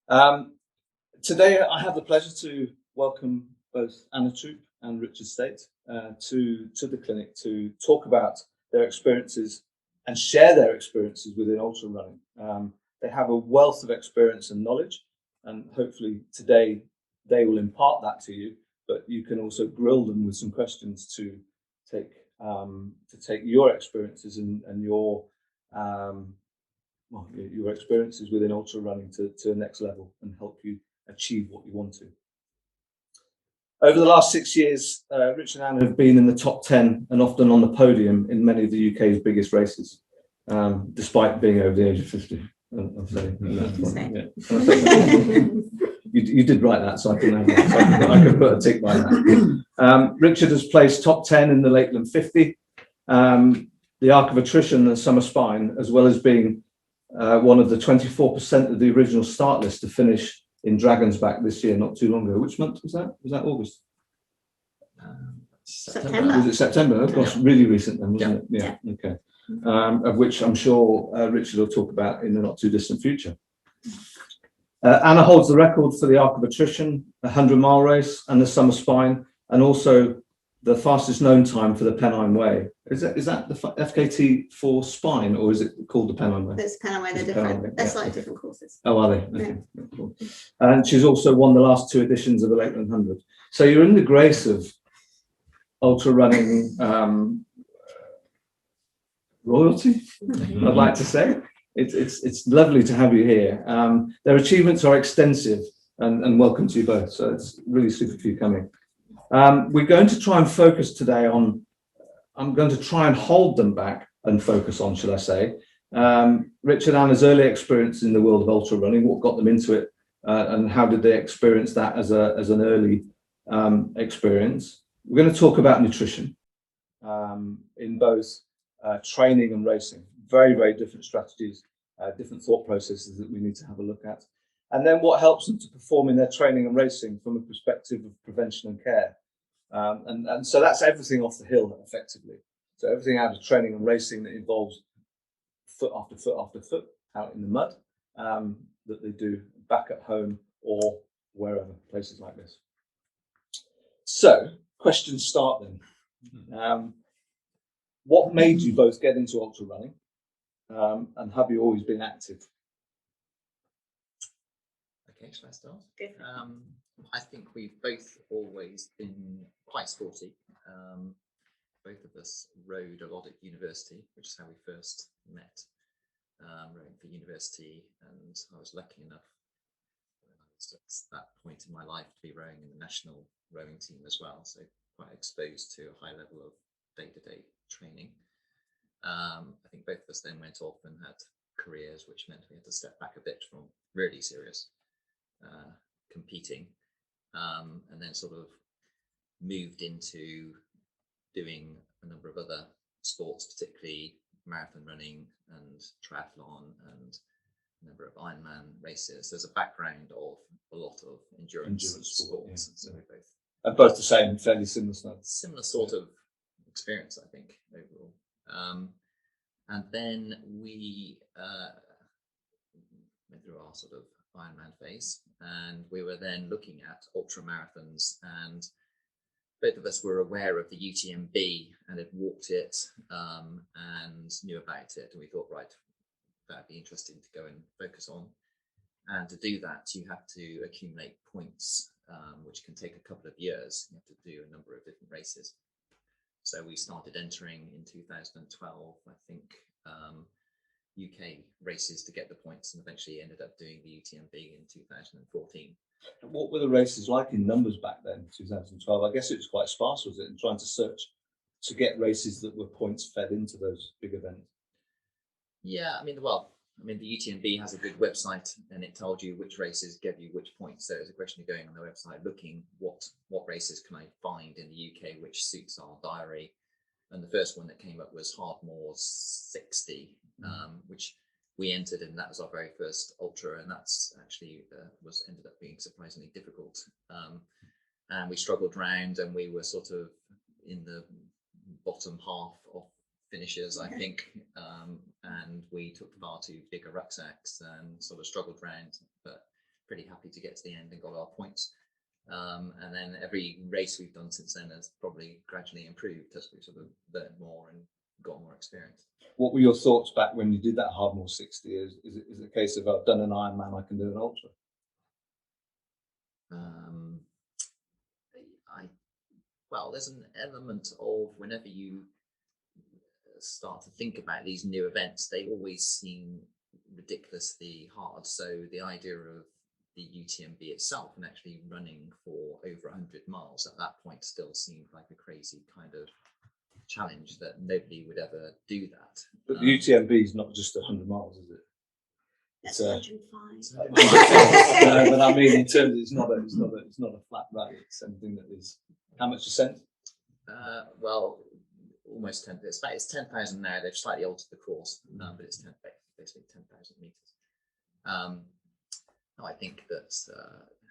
Today I have the pleasure to welcome both Anna Troup and Richard Staite to the clinic to talk about their experiences and share their experiences within ultra running. They have a wealth of experience and knowledge, and hopefully today they will impart that to you, but you can also grill them with some questions to take your experiences and your experiences within ultra running to the next level and help you achieve what you want to. Over the last 6 years, Rich and Anna have been in the top 10 and often on the podium in many of the UK's biggest races, despite being over the age of 50. You did write that, so I can put a tick by that. Richard has placed top 10 in the Lakeland 50, the Arc of Attrition and Summer Spine, as well as being one of the 24% of the original start list to finish in Dragon's Back this year, not too long ago. Which month was that? Was that August? September. Was it September? Of course, really recent then, wasn't it? Yeah. Okay. Of which I'm sure Richard will talk about in the not too distant future. Anna holds the record for the Arc of Attrition, a 100-mile race, and the Summer Spine, and also the fastest known time for the Pennine Way. Is that the FKT for Spine, or is it called the Pennine Way? It's Pennine Way. They're different. They're slightly different courses. Oh, are they? Okay. Yeah. Cool. And she's also won the last 2 editions of the Lakeland 100. So you're in the grace of ultra running royalty, I'd like to say. It's lovely to have you here. Their achievements are extensive, and welcome to you both. So it's really super for you coming. We're going to try and focus today on, I'm going to try and hold them back and focus on, should I say, Richard and Anna's early experience in the world of ultra running, what got them into it, and how did they experience that as an early experience. We're going to talk about nutrition in both training and racing. Very, very different strategies, different thought processes that we need to have a look at. And then what helps them to perform in their training and racing from a perspective of prevention and care. And so that's everything off the hill, effectively. So everything out of training and racing that involves foot after foot after foot out in the mud, that they do back at home or wherever, places like this. So questions start then. What made you both get into ultra running? And have you always been active? Okay, shall I start? I think we've both always been quite sporty. Both of us rode a lot at university, which is how we first met, rowing for university, and I was lucky enough when I was at that point in my life to be rowing in the national rowing team as well, so quite exposed to a high level of day-to-day training. I think both of us then went off and had careers, which meant we had to step back a bit from really serious competing, and then sort of moved into doing a number of other sports, particularly marathon running and triathlon and a number of Ironman races. There's a background of a lot of endurance sports, so we both and both the same, fairly similar stuff. Similar sort of experience, I think, overall. And then we went through our sort of Ironman phase, and we were then looking at ultra marathons, and both of us were aware of the UTMB and had walked it and knew about it, and we thought, right, that'd be interesting to go and focus on. And to do that, you have to accumulate points, which can take a couple of years. You have to do a number of different races. So we started entering in 2012, I think, UK races to get the points, and eventually ended up doing the UTMB in 2014. And what were the races like in numbers back then, 2012? I guess it was quite sparse, was it, in trying to search to get races that were points fed into those big events? Yeah, I mean, the UTMB has a good website, and it told you which races gave you which points. So it's a question of going on the website, looking what races can I find in the UK which suits our diary. And the first one that came up was Hardmoor's 60, which we entered, and that was our very first ultra, and that's actually ended up being surprisingly difficult. And we struggled round, and we were sort of in the bottom half of finishers, I think, and we took far too big a rucksacks and sort of struggled round, but pretty happy to get to the end and got our points. And then every race we've done since then has probably gradually improved as we sort of learned more and got more experience. What were your thoughts back when you did that Hardmore 60? Is it a case of I've done an Ironman, I can do an ultra? Well, there's an element of whenever you start to think about these new events, they always seem ridiculously hard. So the idea of the UTMB itself and actually running for over 100 miles at that point still seemed like a crazy kind of challenge that nobody would ever do that. But the UTMB is not just 100 miles, is it? That's 105. No, but I mean, in terms of it's not a flat rally. It's something that is how much descent? Well, almost 10. It's 10,000 now. They've slightly altered the course, but it's basically 10,000 meters. No, I think that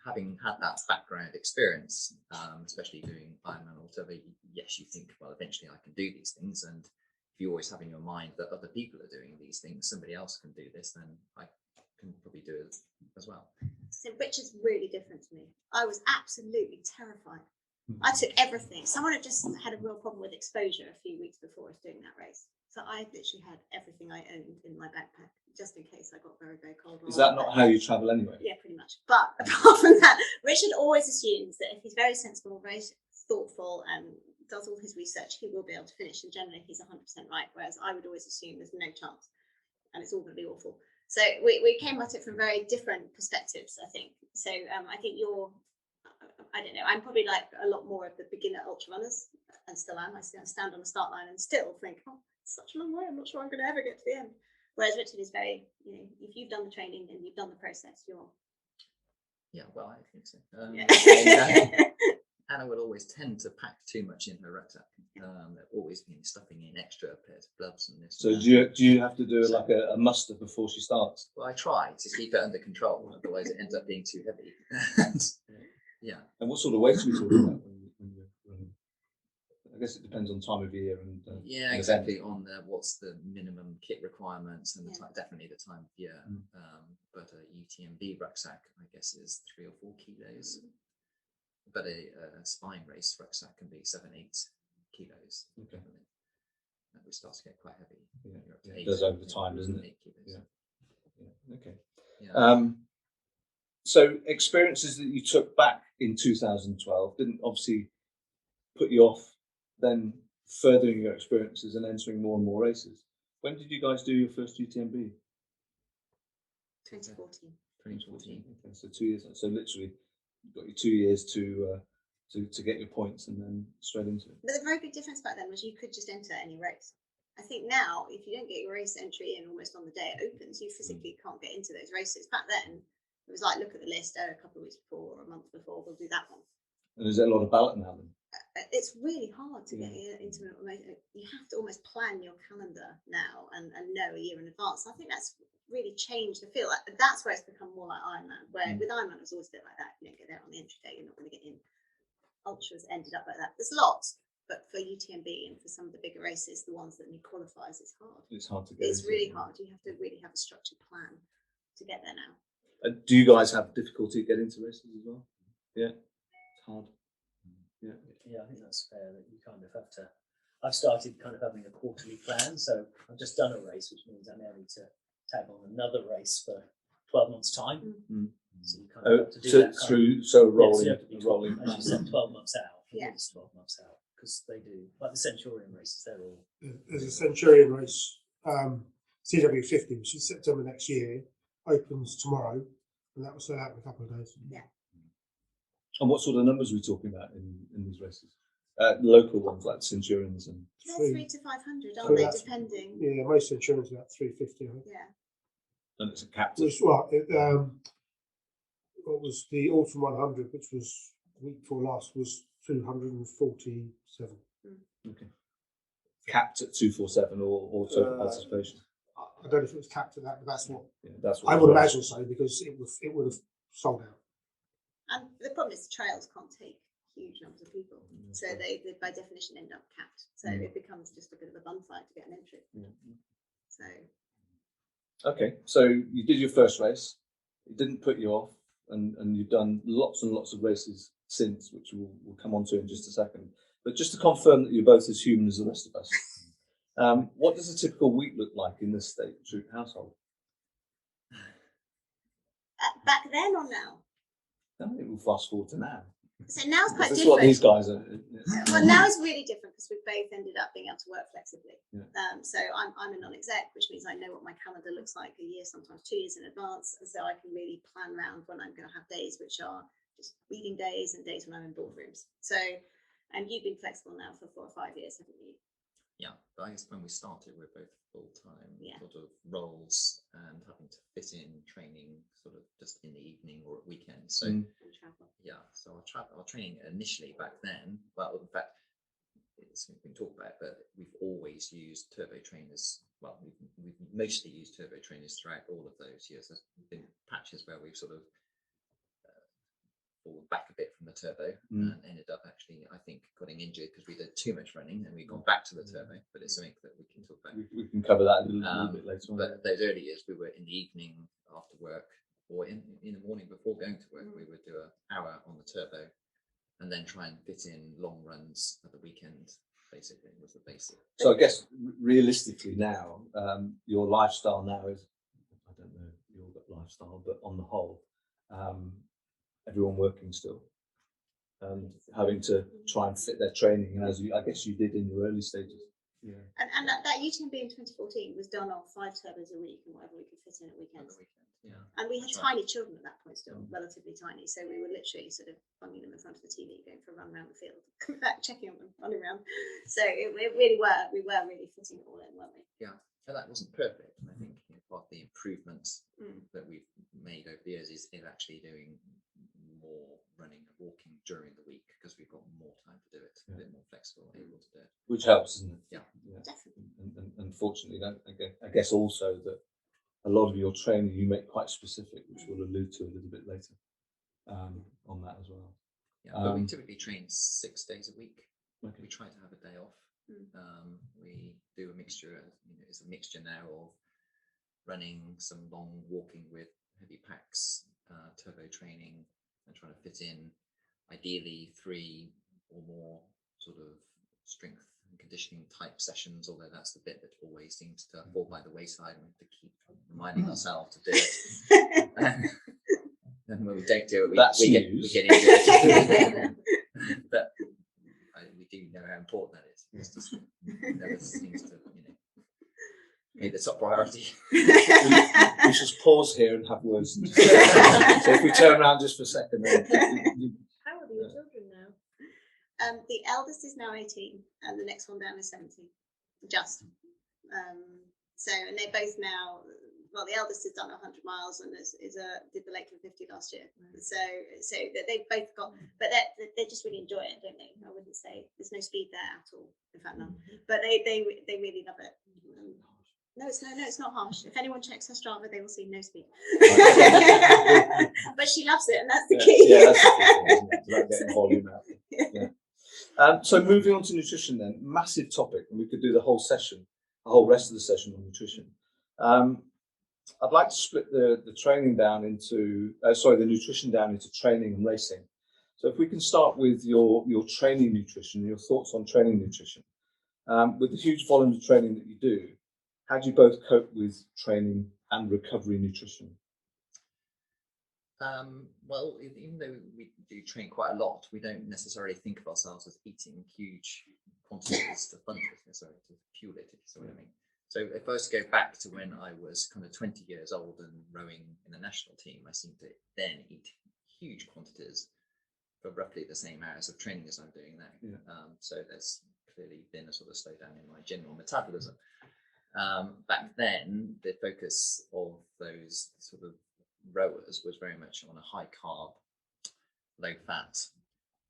having had that background experience, especially doing Ironman or whatever, yes, you think, well, eventually I can do these things, and if you always have in your mind that other people are doing these things, somebody else can do this, then I can probably do it as well. So Richard's really different to me. I was absolutely terrified. I took everything. Someone had just had a real problem with exposure a few weeks before I was doing that race. So I literally had everything I owned in my backpack, just in case I got very, very cold. Is that not how you travel anyway? Yeah, pretty much. But apart from that, Richard always assumes that if he's very sensible, very thoughtful, and does all his research, he will be able to finish. And generally, he's 100% right. Whereas I would always assume there's no chance, and it's all going to be awful. So we came at it from very different perspectives, I think. So I think I don't know, I'm probably like a lot more of the beginner ultra runners, and still am. I stand on the start line and still think, oh, it's such a long way, I'm not sure I'm going to ever get to the end. Whereas Richard is very, if you've done the training and you've done the process, you're... Yeah, well, I think so. Yeah. Anna would always tend to pack too much in her rucksack. Always been stuffing in extra pairs of gloves and this. So do you have to do like a muster before she starts? Well, I try to keep it under control, otherwise it ends up being too heavy. Yeah. And what sort of weight are we talking about when you're running? I guess it depends on time of year and yeah, exactly. On what's the minimum kit requirements and definitely the time of year. But a UTMB rucksack, I guess, is 3 or 4 kilos. But a spine race rucksack can be 7-8 kilos. Okay. Which starts to get quite heavy. Yeah, it does over time, doesn't it? 8 kilos. Yeah. Okay. Yeah. So experiences that you took back in 2012 didn't obviously put you off then furthering your experiences and entering more and more races. When did you guys do your first UTMB? 2014. 2014. Okay, so 2 years. So literally, you've got your 2 years to get your points and then straight into it. But the very big difference back then was you could just enter any race. I think now, if you don't get your race entry in almost on the day it opens, you physically can't get into those races. Back then, it was like, look at the list, a couple of weeks before or a month before, we'll do that one. And is there a lot of ballot now then? It's really hard to get into it. You have to almost plan your calendar now and know a year in advance. I think that's really changed the feel. That's where it's become more like Ironman, where with Ironman it was always a bit like that. You don't get there on the entry day, you're not going to get in. Ultras ended up like that. There's lots, but for UTMB and for some of the bigger races, the ones that need qualifiers, it's hard. It's hard to get. It's really hard. You have to really have a structured plan to get there now. Do you guys have difficulty getting to races as well? Yeah, it's hard. Yeah, I think that's fair. That you kind of have to. I've started kind of having a quarterly plan, so I've just done a race, which means I now need to tag on another race for 12 months' time. So you kind of have to do that rolling. As you said, 12 months out. Yeah. At least 12 months out, because they do like the Centurion races. They're all. There's a Centurion race, CW50, which is September next year, opens tomorrow, and that will sell out in a couple of days. Yeah. And what sort of numbers are we talking about in these races? Local ones like Centurions and. They're 3 to 500, aren't they? Depending. Yeah, most Centurions are about 350. I think. Yeah. And it's a captain. What was the Autumn 100, which was the week before last, was 247. Okay. Capped at 247 or total participation. I don't know if it was capped at that, but that's what. Yeah, that's what I would imagine so, because it would have sold out. And the problem is the trails can't take huge numbers of people, so they by definition end up capped. So it becomes just a bit of a bun fight to get an entry. So. Okay, so you did your first race. It didn't put you off. and you've done lots and lots of races since, which we'll come on to in just a second. But just to confirm that you're both as human as the rest of us, what does a typical week look like in the Staite Troup household? Back then or now? I think we'll fast forward to now. So now it's quite This is different. what these guys are. Well, now it's really different because we've both ended up being able to work flexibly. Yeah. So I'm a non-exec, which means I know what my calendar looks like a year, sometimes 2 years in advance, and so I can really plan around when I'm going to have days which are just reading days and days when I'm in boardrooms. So, and you've been flexible now for 4 or 5 years, haven't you? Yeah, but I guess when we started, we're both full-time Yeah. sort of roles and having to fit in training sort of just in the evening or at weekends. So And travel. yeah, so our training initially back then, well, in fact, it's been talked about, but we've always used turbo trainers. Well, we've mostly used turbo trainers throughout all of those years. There's been patches where we've sort of forward back a bit from the turbo and ended up actually, I think, getting injured because we did too much running and we got back to the turbo. But it's something that we can talk about. We can cover that a little bit later on. But those early years, we were in the evening after work or in the morning before going to work. We would do an hour on the turbo and then try and fit in long runs at the weekend. Basically, was the basic. So I guess realistically now, your lifestyle now is, I don't know your lifestyle, but on the whole, everyone working still and having to try and fit their training, as I guess you did in your early stages. Yeah. And that UTMB in 2014 was done on 5 turbos a week and whatever we could fit in at weekends. Yeah. And we had That's tiny children at that point still, relatively tiny. So we were literally sort of bunging them in front of the TV, going for a run around the field, coming back, checking on them, running around. So we were really fitting it all in, weren't we? Yeah. So that wasn't perfect. And I think part of the improvements that we've made over the years is actually doing more running and walking during the week because we've got more time to do it, a bit more flexible, able to do it. Which helps, isn't it? Yeah. Definitely. And fortunately, I guess also that a lot of your training you make quite specific, which we'll allude to a little bit later on that as well. Yeah, but we typically train 6 days a week. Okay. We try to have a day off. We do a mixture. It's a mixture now of running, some long walking with heavy packs, turbo training, and trying to fit in ideally 3 or more sort of strength and conditioning type sessions, although that's the bit that always seems to fall by the wayside and we have to keep reminding ourselves to do it. And when we don't do it, we get injured. But we do know how important that is. It's just never seems to, be the top priority. We should pause here and have words. So if we turn around just for a second. How old are your children now? The eldest is now 18 and the next one down is 17. Just. And they both now, well, the eldest has done 100 miles and did the Lakeland 50 last year. So they've both got, but they just really enjoy it, don't they? I wouldn't say there's no speed there at all. In fact, none. But they really love it. No, it's not harsh. If anyone checks her Strava, they will see no speed. But she loves it, and that's the key. Yeah, that's the key, isn't it? It's about getting volume out. Yeah. So moving on to nutrition then, massive topic, and we could do the whole rest of the session on nutrition. I'd like to split the training down into, the nutrition down into training and racing. So if we can start with your training nutrition, your thoughts on training nutrition. With the huge volume of training that you do, how do you both cope with training and recovery nutrition? Well, even though we do train quite a lot, we don't necessarily think of ourselves as eating huge quantities to fund it, to fuel it, if you see what I mean. So if I was to go back to when I was kind of 20 years old and rowing in the national team, I seemed to then eat huge quantities for roughly the same hours of training as I'm doing now. Yeah. So there's clearly been a sort of slowdown in my general metabolism. Back then, the focus of those sort of rowers was very much on a high carb, low fat,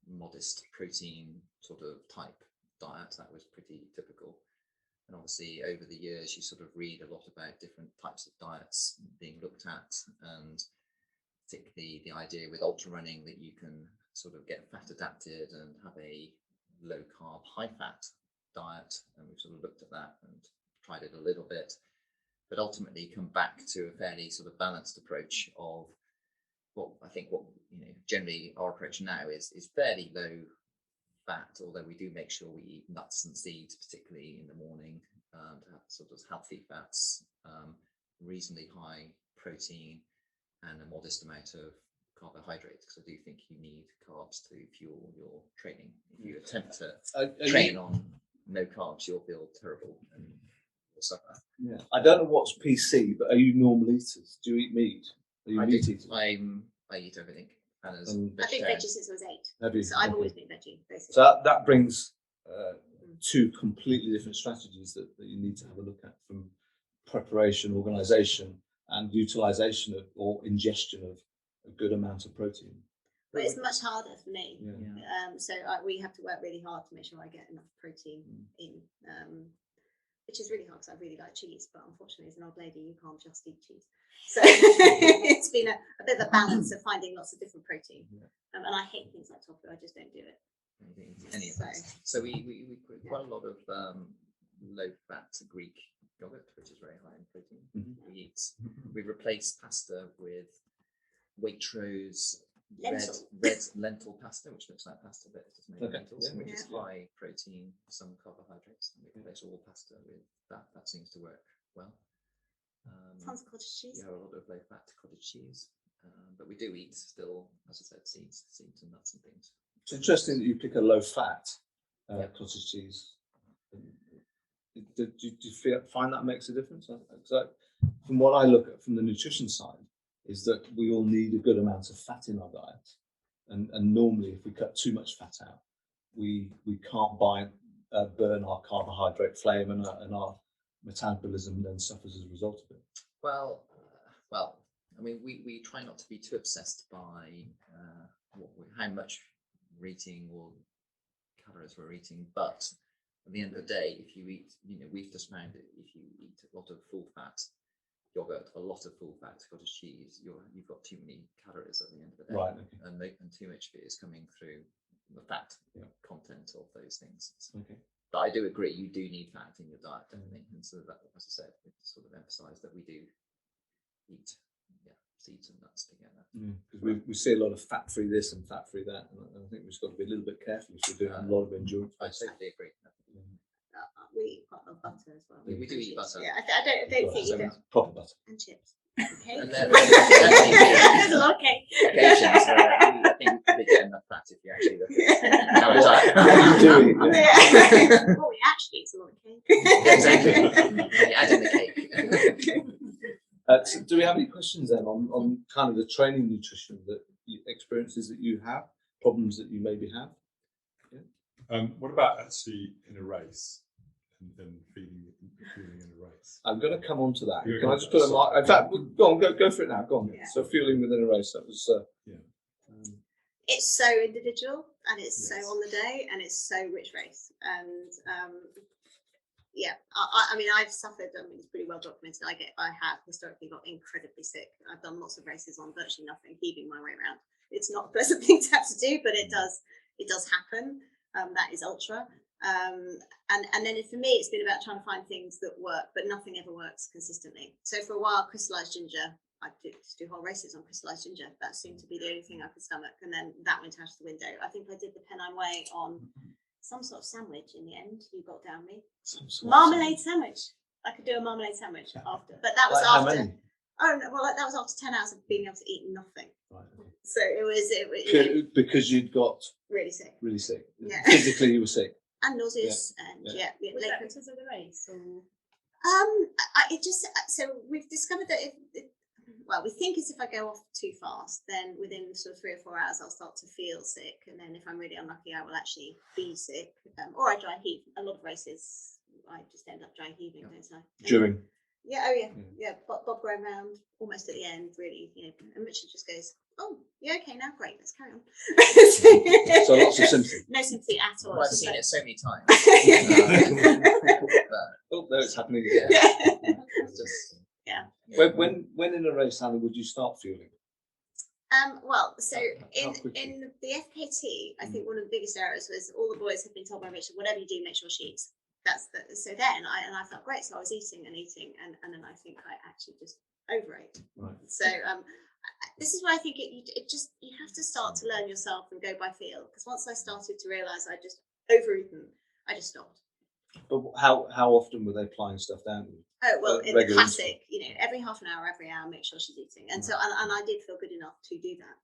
modest protein sort of type diet. That was pretty typical. And obviously over the years, you sort of read a lot about different types of diets being looked at, and particularly the idea with ultra running that you can sort of get fat adapted and have a low carb, high fat diet. And we've sort of looked at that and tried it a little bit, but ultimately come back to a fairly sort of balanced approach of generally our approach now is fairly low fat, although we do make sure we eat nuts and seeds, particularly in the morning, to have sort of healthy fats, reasonably high protein, and a modest amount of carbohydrates, because I do think you need carbs to fuel your training. If you attempt to train on no carbs, you'll feel terrible and you'll suffer. Yeah. I don't know what's PC, but are you normal eaters? Do you eat meat? Are you meat eaters? I eat everything. And as I've been veggie since I was 8. Have you? So I've always been veggie, basically. So that brings two completely different strategies that you need to have a look at, from preparation, organisation, and utilisation of or ingestion of a good amount of protein. But it's much harder for me. Yeah. So we have to work really hard to make sure I get enough protein in, which is really hard because I really like cheese, but unfortunately as an old lady you can't just eat cheese. So it's been a bit of a balance of finding lots of different protein. And I hate things like tofu, I just don't do it. Any of that. So we put quite a lot of low fat Greek yogurt, which is very high in protein. We replace pasta with Waitrose red lentil pasta, which looks like pasta, but it's just made of lentils, which is high protein, some carbohydrates. And we replace all pasta with that. That seems to work well. Tons of cottage cheese. We have a lot of low fat cottage cheese, but we do eat still, as I said, seeds and nuts and things. It's interesting that you pick a low fat cottage cheese. Do you find that makes a difference? Because from what I look at from the nutrition side, is that we all need a good amount of fat in our diet, and normally if we cut too much fat out, we can't burn our carbohydrate flame, and our metabolism then suffers as a result of it. Well, I mean, we try not to be too obsessed by how much we're eating or calories we're eating, but at the end of the day, if you eat, we've just found that if you eat a lot of full fat yogurt, a lot of full fat cottage cheese, you've got too many calories at the end of the day, right? Okay. And too much of it is coming through the fat content of those things. Okay. But I do agree, you do need fat in your diet, definitely. And so that, as I said, we sort of emphasise that we do eat seeds and nuts together. Because we see a lot of fat-free this and fat-free that, and I think we've just got to be a little bit careful if we're doing a lot of endurance. I totally agree. We eat quite a lot of butter as well. We do eat butter. Yeah, I don't think you do. Proper butter. And chips. Okay. And There's a lot of cake. Occasions where I think you probably get enough fat if you actually look at how You do eat, Well, we actually eat a lot of cake. exactly. You add in the cake. So do we have any questions then on kind of the training nutrition experiences that you have, problems that you maybe have? What about actually in a race and feeling in a race? I'm going to come on to that. You're Can I gonna- just put a mark? In fact, go on, go for it now. Go on. Yeah. So fueling within a race. That was. It's so individual, and it's so Yes. on the day, and it's so which race. And I mean, I've suffered. I mean, it's pretty well documented. I have historically got incredibly sick. I've done lots of races on virtually nothing, heaving my way around. It's not a pleasant thing to have to do, but it does happen. That is ultra. And then for me, it's been about trying to find things that work, but nothing ever works consistently. So for a while, crystallized ginger, I did do whole races on crystallized ginger. That seemed to be the only thing I could stomach. And then that went out of the window. I think I did the Pennine Way on some sort of sandwich in the end. You got down me. Marmalade sandwich. I could do a marmalade sandwich after, but that was How after. many? Oh no! Well, that was after 10 hours of being able to eat nothing. Right, okay. So it was Because you'd got really sick. really sick. Yeah. Physically, you were sick. And nauseous, and Was late that because of the race? Or? it just so we've discovered that we think is if I go off too fast, then within sort of 3 or 4 hours I'll start to feel sick, and then if I'm really unlucky, I will actually be sick, or I dry heave. A lot of races, I just end up dry heaving, don't I? During. Yeah. Bob going round almost at the end, really, and Richard just goes, "Oh, yeah, okay, now great, let's carry on." So lots of sympathy. No sympathy at all. Well, I've seen it so many times. Oh, there it's happening again. It's just, When in a race, Hannah, would you start fueling? So How quickly? in the FKT, I think one of the biggest errors was all the boys had been told by Richard, whatever you do, make sure she eats. So then I felt great, so I was eating, and then I think I actually just overate. Right. So this is where I think it just, you have to start to learn yourself and go by feel. Because once I started to realise I just overeaten, I just stopped. But how often were they applying stuff down? Oh well, in the regular classic, every half an hour, every hour, make sure she's eating, and so and I did feel good enough to do that.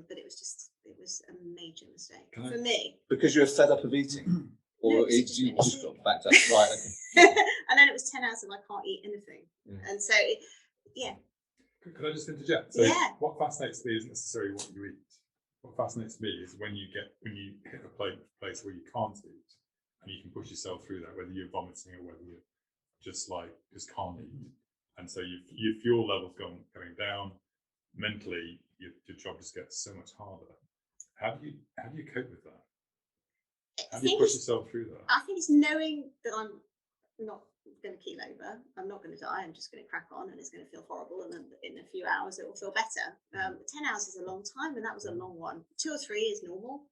But it was a major mistake for me. Because you're fed up of eating, or No, you just got backed up, right? Okay. And then it was 10 hours and I can't eat anything, and so Could I just interject? So what fascinates me isn't necessarily what you eat. What fascinates me is when you hit a place where you can't eat and you can push yourself through that, whether you're vomiting or whether you're just can't eat. And so your fuel levels going down, mentally your job just gets so much harder. How do you cope with that? How do you push yourself through that? I think it's knowing that I'm not going to keel over, I'm not going to die, I'm just going to crack on, and it's going to feel horrible, and then in a few hours it will feel better. 10 hours is a long time, and that was a long one. 2 or 3 is normal.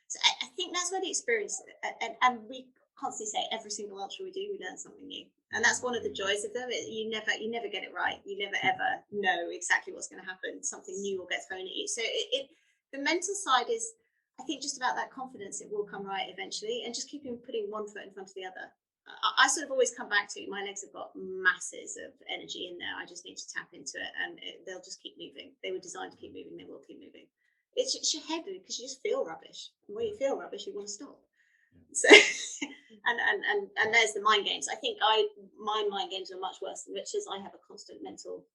So I think that's where the experience, and we constantly say every single ultra we do, we learn something new, and that's one of the joys of them. You never get it right. You never ever know exactly what's going to happen. Something new will get thrown at you. So the mental side is, I think, just about that confidence. It will come right eventually, and just putting one foot in front of the other. I sort of always come back to, my legs have got masses of energy in there. I just need to tap into it, and they'll just keep moving. They were designed to keep moving. They will keep moving. It's your head, because you just feel rubbish. And when you feel rubbish, you want to stop. So, and there's the mind games. I think my mind games are much worse than Richard's. I have a constant mental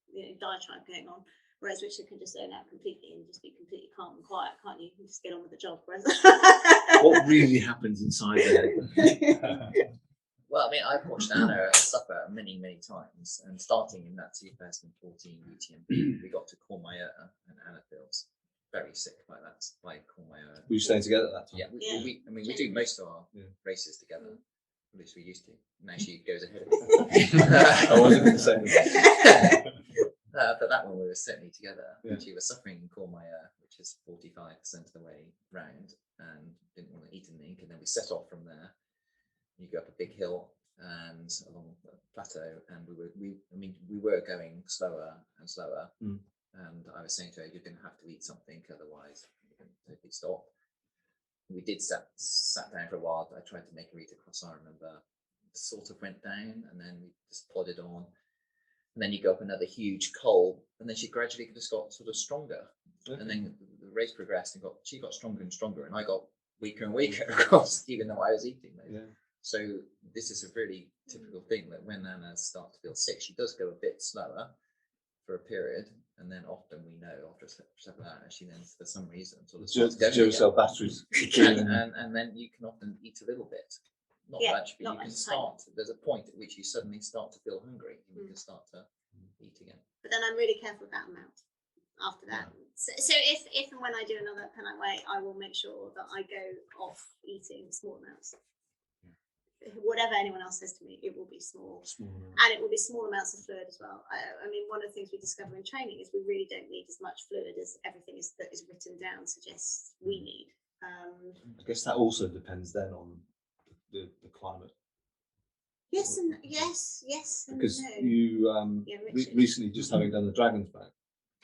diatribe going on. Whereas Richard can just zone out completely and just be completely calm and quiet, can't you? You can just get on with the job. Whereas What really happens inside there? Well, I mean, I've watched Anna suffer many, many times, and starting in that 2014 UTMB, we got to Courmayeur, and Anna feels very sick by Courmayeur. Were you staying together at that time? Yeah, we do most of our races together. At least we used to. Now she goes ahead of me. I wasn't going to say but that one we were certainly together. Yeah. She was suffering in Courmayeur, which is 45% of the way round, and didn't want to eat anything. And then we set off from there. You go up a big hill and along a plateau, and we were going slower and slower. And I was saying to her, "You're going to have to eat something, otherwise you're going to totally stop." We did sat down for a while. I tried to make her eat a croissant. I remember, sort of went down, and then we just plodded on. And then you go up another huge col, and then she gradually just got sort of stronger. Okay. And then the race progressed, and she got stronger and stronger, and I got weaker and weaker across, even though I was eating. So this is a really typical thing, that when Anna starts to feel sick, she does go a bit slower for a period, and then often we know after several hours she then, for some reason, sort of starts going cell batteries. and then you can often eat a little bit. Not much, but you can start. There's a point at which you suddenly start to feel hungry, and you can start to eat again. But then I'm really careful about amount after that. So if and when I do another Pennine Way, I will make sure that I go off eating small amounts. Whatever anyone else says to me, it will be small, and it will be small amounts of fluid as well. I mean, one of the things we discover in training is we really don't need as much fluid as everything that is written down suggests we need. I guess that also depends then on the climate. Yes, Because no. you recently, just having done the Dragon's Back,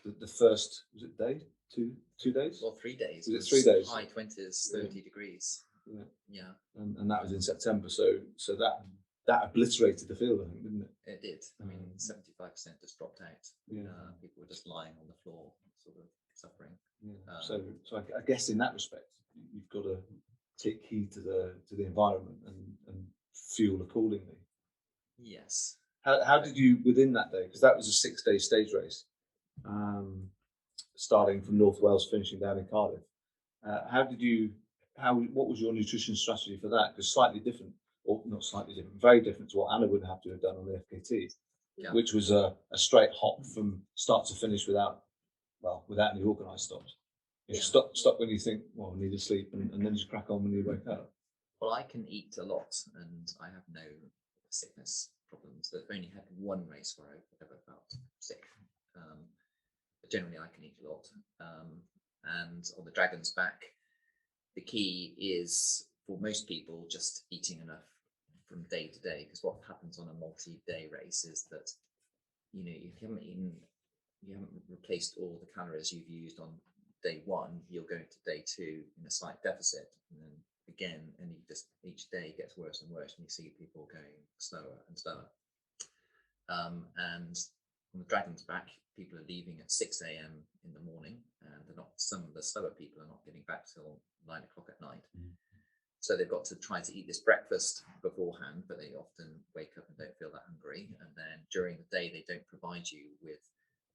the first, was it day? 2 days? Well, 3 days. Was it 3 days? High 20s, 30 degrees. Yeah. And that was in September, so that obliterated the field, I think, didn't it? It did. I mean, 75% just dropped out. People were just lying on the floor, sort of suffering. So I guess in that respect, you've got to take heed to the environment and fuel accordingly. Yes. How did you, within that day, because that was a 6-day stage race, starting from North Wales, finishing down in Cardiff. What was your nutrition strategy for that? Because slightly different, or not slightly different, very different to what Anna would have to have done on the FKT, which was a straight hop from start to finish without any organised stops. Stop when you think, well, I need to sleep, and then just crack on when you wake up. Well, I can eat a lot, and I have no sickness problems. I've only had one race where I've ever felt sick. But generally, I can eat a lot. And on the Dragon's Back, the key is, for most people, just eating enough from day to day. Because what happens on a multi-day race is that, if you haven't eaten you haven't replaced all the calories you've used on day one, you'll go into day two in a slight deficit, and then again, and you just each day gets worse and worse, and you see people going slower and slower. And on the Dragon's Back, people are leaving at 6 a.m. in the morning, and they're not. Some of the slower people are not getting back till 9 o'clock at night. So they've got to try to eat this breakfast beforehand, but they often wake up and don't feel that hungry. And then during the day, they don't provide you with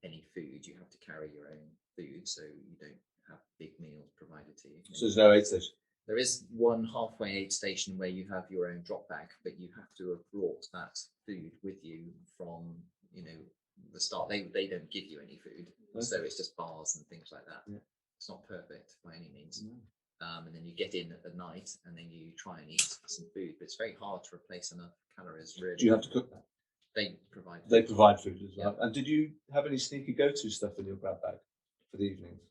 any food. You have to carry your own food, so you don't have big meals provided to you. So there's no aid station? There is one halfway aid station where you have your own drop bag, but you have to have brought that food with you from, the start. They don't give you any food, so it's just bars and things like that. Yeah. It's not perfect by any means. And then you get in at the night, and then you try and eat some food, but it's very hard to replace enough calories. Really, Do you have to cook that? They provide. They provide food as well. Yeah. And did you have any sneaky go-to stuff in your grab bag for the evenings?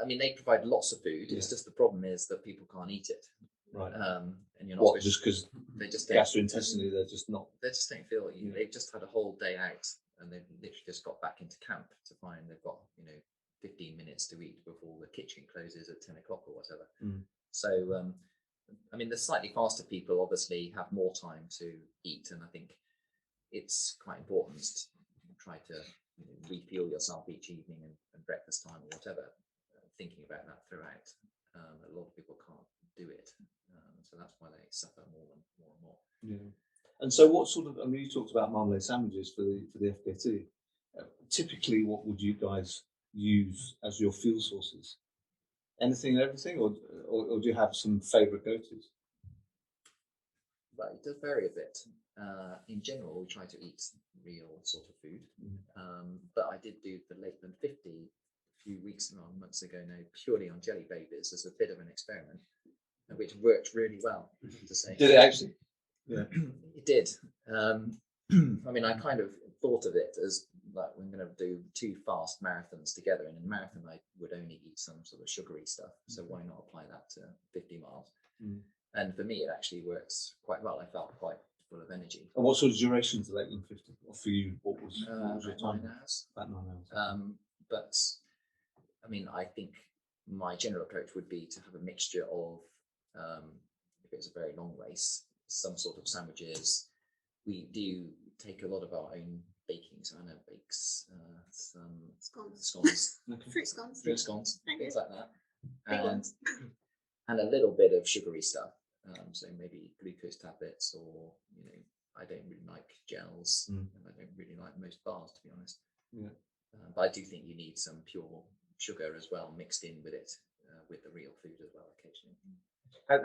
I mean, they provide lots of food. Yeah. It's just the problem is that people can't eat it. Right. And you're not. What? Just because they just don't, gastrointestinally they're just not. they just don't feel. They've just had a whole day out, and they've literally just got back into camp to find they've got 15 minutes to eat before the kitchen closes at 10 o'clock or whatever. So, I mean, the slightly faster people obviously have more time to eat, and I think it's quite important to try to refuel yourself each evening and breakfast time or whatever, thinking about that throughout. A lot of people can't do it, so that's why they suffer more and more. Yeah. And so, what sort of? I mean, you talked about marmalade sandwiches for the FKT. Typically, what would you guys use as your fuel sources? Anything and everything, or do you have some favourite go-tos? Well, it does vary a bit. In general, we try to eat real sort of food, but I did do the Lakeland 50 a few months ago now, purely on jelly babies as a bit of an experiment, which worked really well. To say, Did it actually? Yeah, it did. I mean, I kind of thought of it as like we're going to do 2 fast marathons together, and in a marathon I would only eat some sort of sugary stuff, so why not apply that to 50 miles? And for me it actually works quite well. I felt quite full of energy. And what sort of duration is the Lakeland 50? Or for you, what was your time? 9 hours. About 9 hours. But I mean, I think my general approach would be to have a mixture of, if it's a very long race, some sort of sandwiches. We do take a lot of our own baking, so Anna bakes some scones, Fruit scones, things like that, and a little bit of sugary stuff. So maybe glucose tablets, or I don't really like gels, and I don't really like most bars, to be honest. Yeah. But I do think you need some pure sugar as well mixed in with it, with the real food as well occasionally.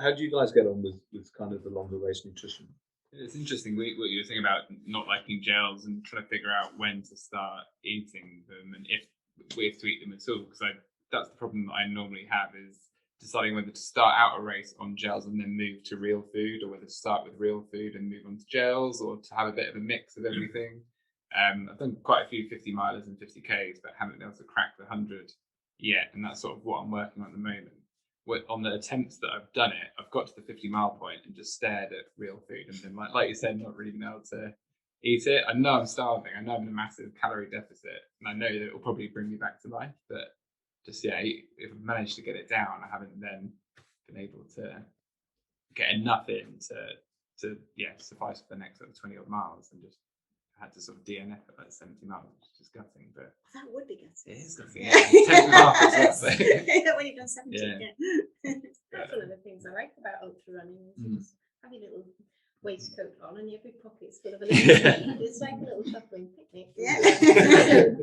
How do you guys get on with kind of the longer race nutrition? It's interesting what you were saying about not liking gels and trying to figure out when to start eating them and if we have to eat them at all, because that's the problem that I normally have, is deciding whether to start out a race on gels and then move to real food, or whether to start with real food and move on to gels, or to have a bit of a mix of everything. I've done quite a few 50 milers and 50Ks, but haven't been able to crack the 100 yet, and that's sort of what I'm working on at the moment. On the attempts that I've done it, I've got to the 50-mile point and just stared at real food, and then, like you said, not really been able to eat it. I know I'm starving. I know I'm in a massive calorie deficit, and I know that it will probably bring me back to life. But just if I've managed to get it down, I haven't then been able to get enough in to suffice for the next 20 odd miles, and just had to sort of DNF at like 70 miles, which is just gutting. But that would be gutting. it is gutting. Yeah. 10 as well, so. When you've done 70, That's one of the things I like about ultra running. Is having a little waistcoat on and your big pockets full of a little seed. It's like a little shuffling picnic. Yeah.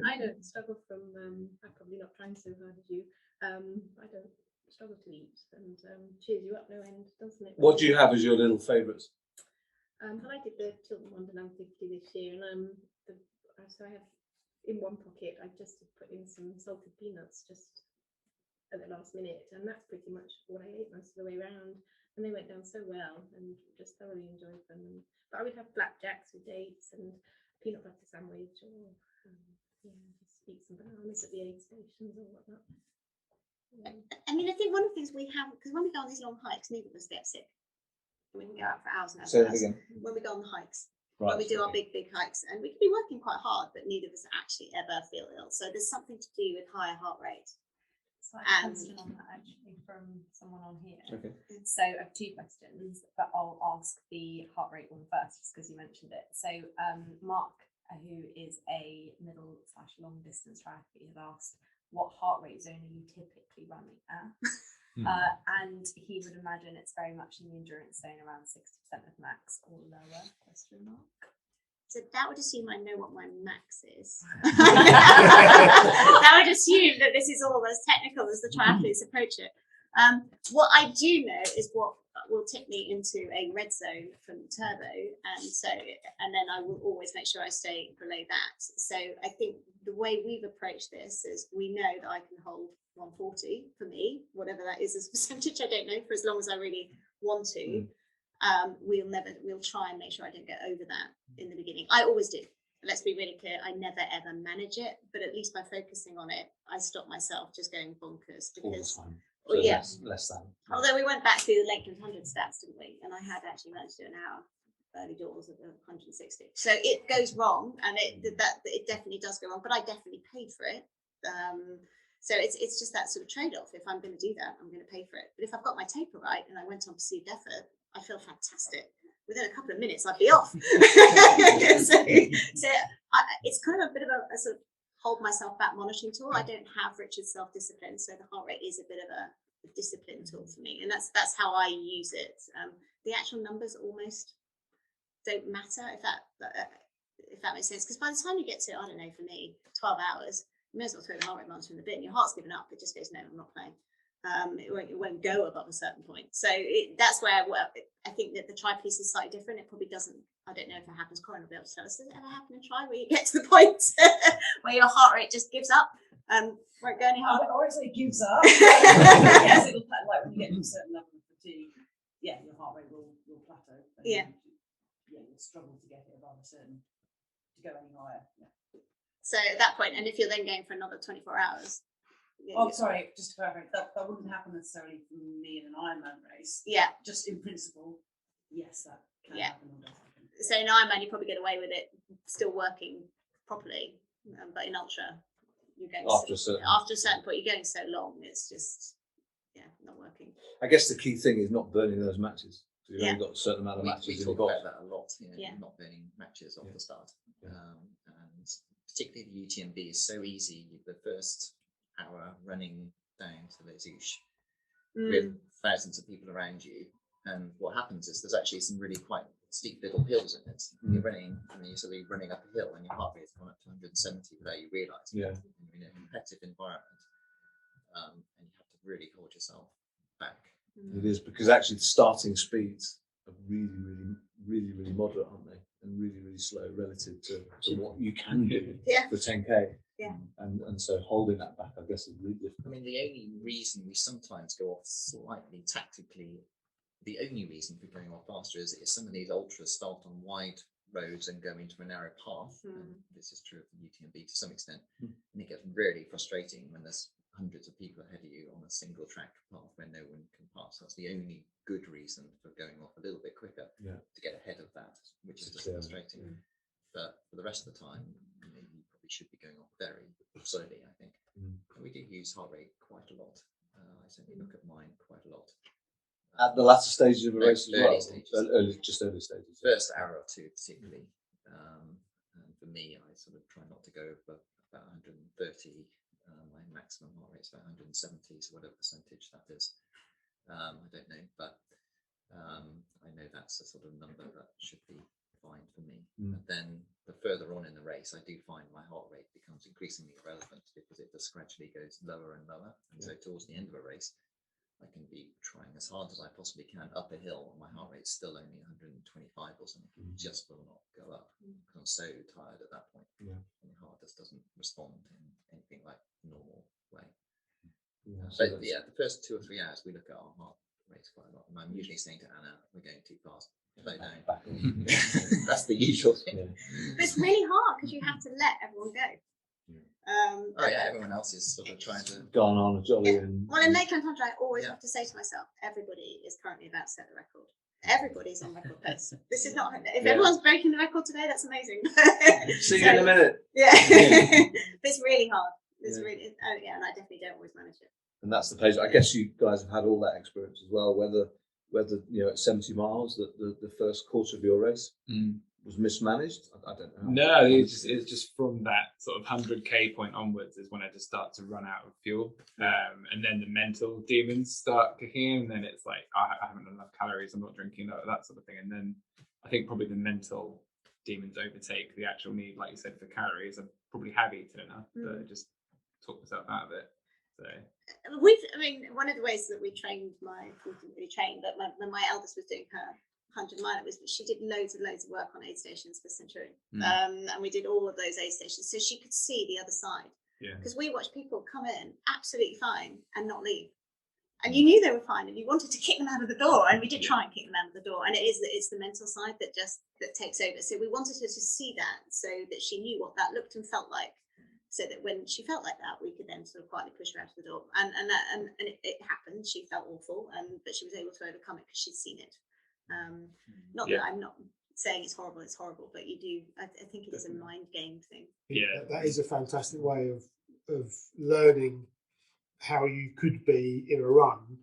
I don't struggle from. I'm probably not trying so hard as you. I don't struggle to eat, and cheers you up no end, doesn't it? What do you have as your little favourites? Well, I did the Tilton Wonderland 50 this year, and so I have in one pocket I just put in some salted peanuts just at the last minute, and that's pretty much what I ate most of the way around. And they went down so well, and just thoroughly enjoyed them. But I would have flapjacks with dates and peanut butter sandwich, or just eat some bananas at the aid stations or whatnot. I mean, I think one of the things we have, because when we go on these long hikes, neither of us get sick. We can go out for hours and hours. Say that again. When we go on the hikes, when we do our big hikes, and we can be working quite hard, but neither of us actually ever feel ill. So there's something to do with higher heart rate. So I have a question on that actually from someone on here. Okay. So I have 2 questions, but I'll ask the heart rate one first, just because you mentioned it. So Mark, who is a middle/long distance triathlete, has asked, what heart rate zone are you typically running at? And he would imagine it's very much in the endurance zone, around 60% of max or lower, question mark. So that would assume I know what my max is. That would assume that this is all as technical as the triathletes approach it. What I do know is what will tip me into a red zone from turbo, and then I will always make sure I stay below that. So I think the way we've approached this is we know that I can hold 140 for me, whatever that is as a percentage, I don't know, for as long as I really want to. We'll try and make sure I don't get over that in the beginning. I always do. Let's be really clear. I never ever manage it, but at least by focusing on it, I stop myself just going bonkers because. All the time. Well, So yeah. less than. Although we went back through the Lakeland 100 stats, didn't we? And I had actually managed to do an hour early doors at the 160. So it goes wrong, and it definitely does go wrong. But I definitely paid for it. So it's just that sort of trade-off. If I'm going to do that, I'm going to pay for it. But if I've got my taper right and I went on perceived effort, I feel fantastic. Within a couple of minutes, I'd be off. so it's kind of a bit of a sort of hold myself back monitoring tool. I don't have Richard's self-discipline, so the heart rate is a bit of a discipline tool for me, and that's how I use it. The actual numbers almost don't matter if that makes sense, because by the time you get to, I don't know, for me, 12 hours, you may as well throw the heart rate monitor in the bin. Your heart's given up. It just goes, no, I'm not playing. It won't go above a certain point. So that's where I think that the tri piece is slightly different. It probably doesn't, I don't know if it happens, Corin will be able to tell us, does it ever happen in tri where you get to the point where your heart rate just gives up? Won't go any harder? I won't say gives up. Yes, it'll like when you get to a certain level of fatigue, yeah, your heart rate will plateau. Yeah. You'll struggle to get it above a certain, to go any higher. Yeah. So at that point, and if you're then going for another 24 hours. Sorry, just to clarify, that wouldn't happen necessarily for me in an Ironman race. Yeah. Just in principle, yes, that can happen. Or does happen. So in Ironman, you probably get away with it still working properly, but in ultra, you're going after a certain point, you're going so long, it's just not working. I guess the key thing is not burning those matches. So you've only got a certain amount of matches. We talk about that a lot, not burning matches off the start. And particularly the UTMB is so easy. The first hour running down to the Zouche with thousands of people around you, and what happens is there's actually some really quite steep little hills in it. You're running, and you're sort of running up a hill, and your heart rate's gone up to 170 without you realising. You're in a competitive environment, and you have to really hold yourself back. It is, because actually the starting speeds are really moderate, aren't they? And really slow relative to what you can do for 10k. Yeah. And so holding that back, I guess, is really difficult. I mean, the only reason we sometimes go off slightly tactically, the only reason for going off faster is some of these ultras start on wide roads and go into a narrow path. And this is true of the UTMB to some extent. And it gets really frustrating when there's hundreds of people ahead of you on a single track path where no one can pass. That's the only good reason for going off a little bit quicker to get ahead of that, which is just frustrating. But for the rest of the time, you probably should be going off very slowly, I think. And we do use heart rate quite a lot. I certainly look at mine quite a lot. At the latter stages of a race as well? Early stages. First hour or two, particularly. And for me, I sort of try not to go over about 130. My maximum heart rate is about 170, so whatever percentage that is. I don't know, but I know that's a sort of number that should be fine for me. And then the further on in the race, I do find my heart rate becomes increasingly irrelevant because it just gradually goes lower and lower. And so towards the end of a race, I can be trying as hard as I possibly can up a hill, and my heart rate's still only 125 or something. It just will not go up. I'm so tired at that point. And your heart just doesn't respond in anything like normal way. But the first 2 or 3 hours, we look at our heart rates quite a lot. And I'm usually saying to Anna, we're going too fast. Slow down. That's the usual thing. But it's really hard because you have to let everyone go. Everyone else is sort of trying to gone on a jolly and well, in Lakeland 100, I always have to say to myself, everybody is currently about to set the record. Everybody's on record pace. This is not, if Yeah. everyone's breaking the record today, that's amazing. See you in a minute. Yeah. But it's really hard. It's Yeah. really, and I definitely don't always manage it. And that's the page. I guess you guys have had all that experience as well. Whether you know at 70 miles that the first quarter of your race was mismanaged. I don't know. No, it's just from that sort of 100k point onwards is when I just start to run out of fuel, and then the mental demons start kicking in. And then it's like I haven't enough calories. I'm not drinking that sort of thing. And then I think probably the mental demons overtake the actual need, like you said, for calories. I probably have eaten enough, but I just talk myself out of it. So I mean, one of the ways that we trained but when my eldest was doing her 100 mile, was she did loads and loads of work on aid stations for Centurion, and we did all of those aid stations so she could see the other side. Yeah. Because we watched people come in absolutely fine and not leave, and you knew they were fine, and you wanted to kick them out of the door, and we did try and kick them out of the door. And it's the mental side that takes over. So we wanted her to see that, so that she knew what that looked and felt like. So that when she felt like that, we could then sort of quietly push her out of the door. And it happened. She felt awful, but she was able to overcome it because she'd seen it. Not that I'm not saying it's horrible, but you do. I think it is a mind game thing. yeah, That is a fantastic way of learning how you could be in a run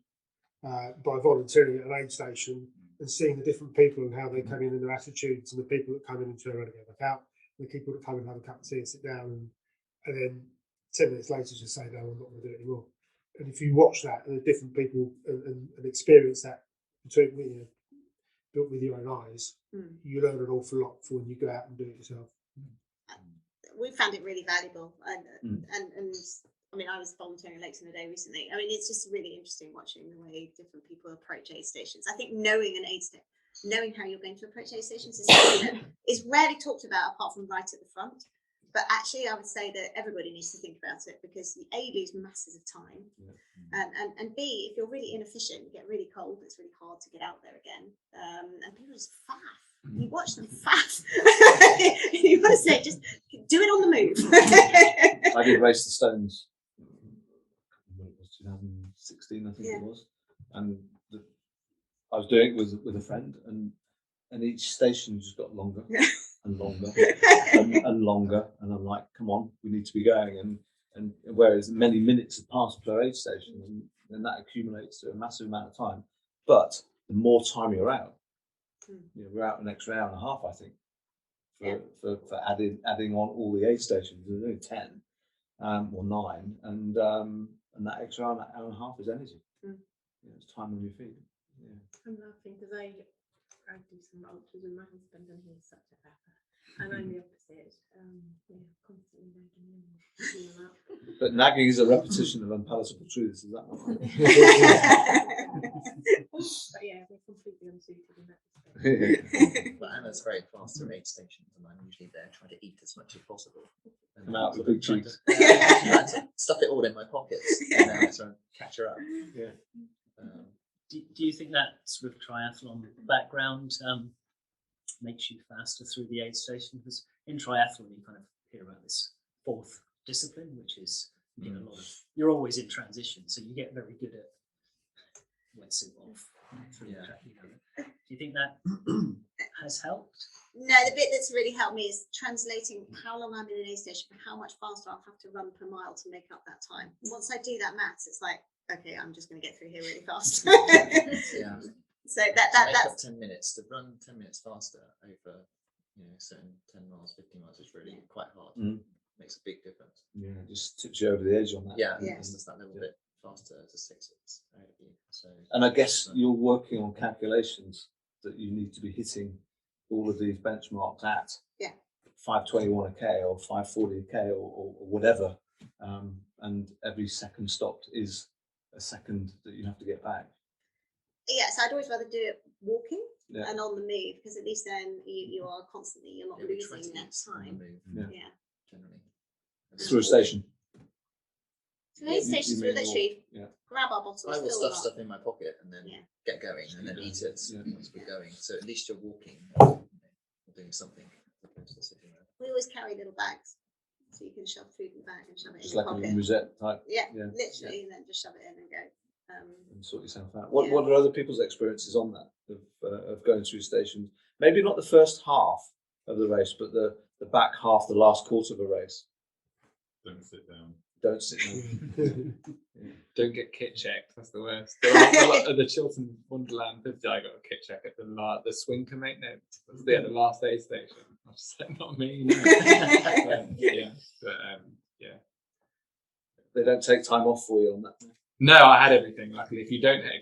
by volunteering at an aid station and seeing the different people and how they come in and their attitudes, and the people that come in and turn around and go back out, and the people that come in and have a cup of tea and sit down, and then 10 minutes later just say, no, I'm not going to do it anymore. And if you watch that and the different people and experience that between built with your own eyes, you learn an awful lot for when you go out and do it yourself. We found it really valuable, and I mean, I was volunteering Lakes in a Day recently. I mean, it's just really interesting watching the way different people approach aid stations. I think knowing how you're going to approach aid stations is something that is rarely talked about apart from right at the front. But actually, I would say that everybody needs to think about it, because A, you lose masses of time, and B, if you're really inefficient, you get really cold. It's really hard to get out there again, and people just faff. You watch them faff. You want to say, just do it on the move. I did Race the Stones. It was 2016, I think it was, and I was doing it with a friend, and each station just got longer. And longer and longer, and I'm like, come on, we need to be going, and whereas many minutes have passed per aid station, and that accumulates to a massive amount of time. But the more time you're out, we're out an extra hour and a half, I think, for adding on all the aid stations. There's only 10 or 9, and that extra hour and a half is energy. It's time on your feet. I'm laughing because I do some ultras with my husband, and he's such a fapper, and I'm the opposite. Constantly nagging him up. But nagging is a repetition of unpalatable truths. Is that right? But yeah, we're completely unsuited in that respect. But Anna's very fast at aid stations, and I'm usually there trying to eat as much as possible. And Come out with sort of big trying cheeks. to stuff it all in my pockets, and now I'm trying to catch her up. Yeah. Do you think that sort of triathlon background makes you faster through the aid station? Because in triathlon, you kind of hear about this fourth discipline, which is you're always in transition, so you get very good at wetsuit off. Through Do you think that has helped? No, the bit that's really helped me is translating how long I'm in an aid station, how much faster I'll have to run per mile to make up that time. Once I do that maths, it's like, okay, I'm just going to get through here really fast. So that's 10 minutes to run 10 minutes faster over certain 10 miles, 15 miles is really quite hard. Makes a big difference. Yeah, just tips you over the edge on that. It's just that little bit faster to 6 out of you. So, and I guess you're working on calculations that you need to be hitting all of these benchmarks at 5:21 a k or 5:40 a k or whatever, and every second stopped is a second that you have to get back. So I'd always rather do it walking and on the move, because at least then you are constantly, you're not losing that time. Generally. Through a station. Aid stations, we literally grab our bottles. I will stuff in my pocket and then get going, and then eat it once we're going. So at least you're walking, or doing something. We always carry little bags, so you can shove food in the bag and shove it Just in your like pocket. a musette type. Literally, and then just shove it in and go. and sort yourself out. What are other people's experiences on that of going through stations? Maybe not the first half of the race, but the back half, the last quarter of a race. Don't sit down. Don't sit down. Don't get kit checked. That's the worst. At the Chiltern Wonderland 50, I got a kit check at the swing commit. No, that was the last aid station. I was just like, not me. No. Yeah. They don't take time off for you on that. No, I had everything. Luckily, if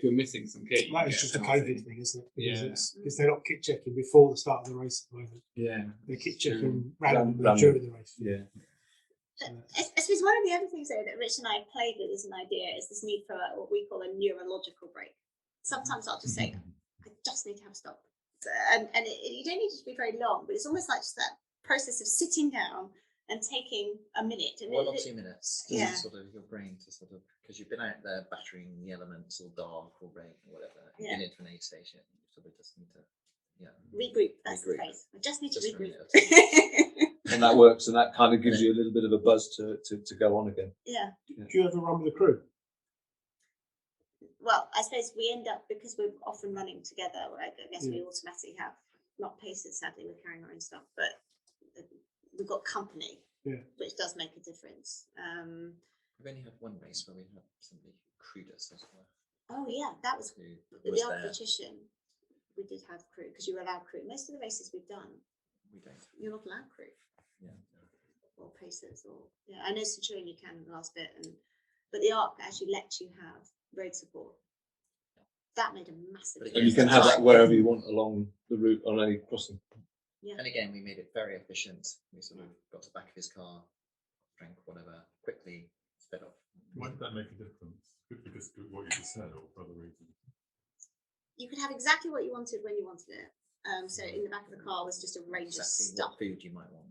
you're missing some kit, That is just a COVID thing, isn't it? Because Yeah. because they're not kit checking before the start of the race at the moment. Yeah. They're kit checking randomly Random. during the race. Yeah. I suppose one of the other things though that Rich and I played with as an idea is this need for what we call a neurological break. Sometimes I'll just say, I just need to have a stop. You don't need it to be very long, but it's almost like just that process of sitting down and taking a minute. And 1 or 2 minutes to Yeah. sort of your brain to sort of, because you've been out there battering the elements or dark or rain or whatever, you've been into an aid station, you sort of just need to regroup. That's the Regroup. phrase. I just need to Just for a regroup. minute. And that works, and that kind of gives you a little bit of a buzz to go on again. Yeah. Do you ever run with the crew? Well, I suppose we end up, because we're often running together, I guess we automatically have, not paces, sadly, we're carrying our own stuff, but we've got company, which does make a difference. We've only had one race where we had somebody who crewed us as well. Oh yeah, that was Who the was old there. petition. We did have crew, because you were allowed crew. Most of the races we've done, We don't. you're not allowed crew. Yeah. Or paces, or I know Centurion you can the last bit, but the ARC actually lets you have road support. That made a massive But difference. And you can have that wherever you want along the route on any crossing. And again, we made it very efficient. We sort of got to the back of his car, drank whatever, quickly sped off. Why did that make a difference? Because of what you just said, or for other reasons? You could have exactly what you wanted when you wanted it. So in the back of the car was just a range of Exactly stuff. what food you might want.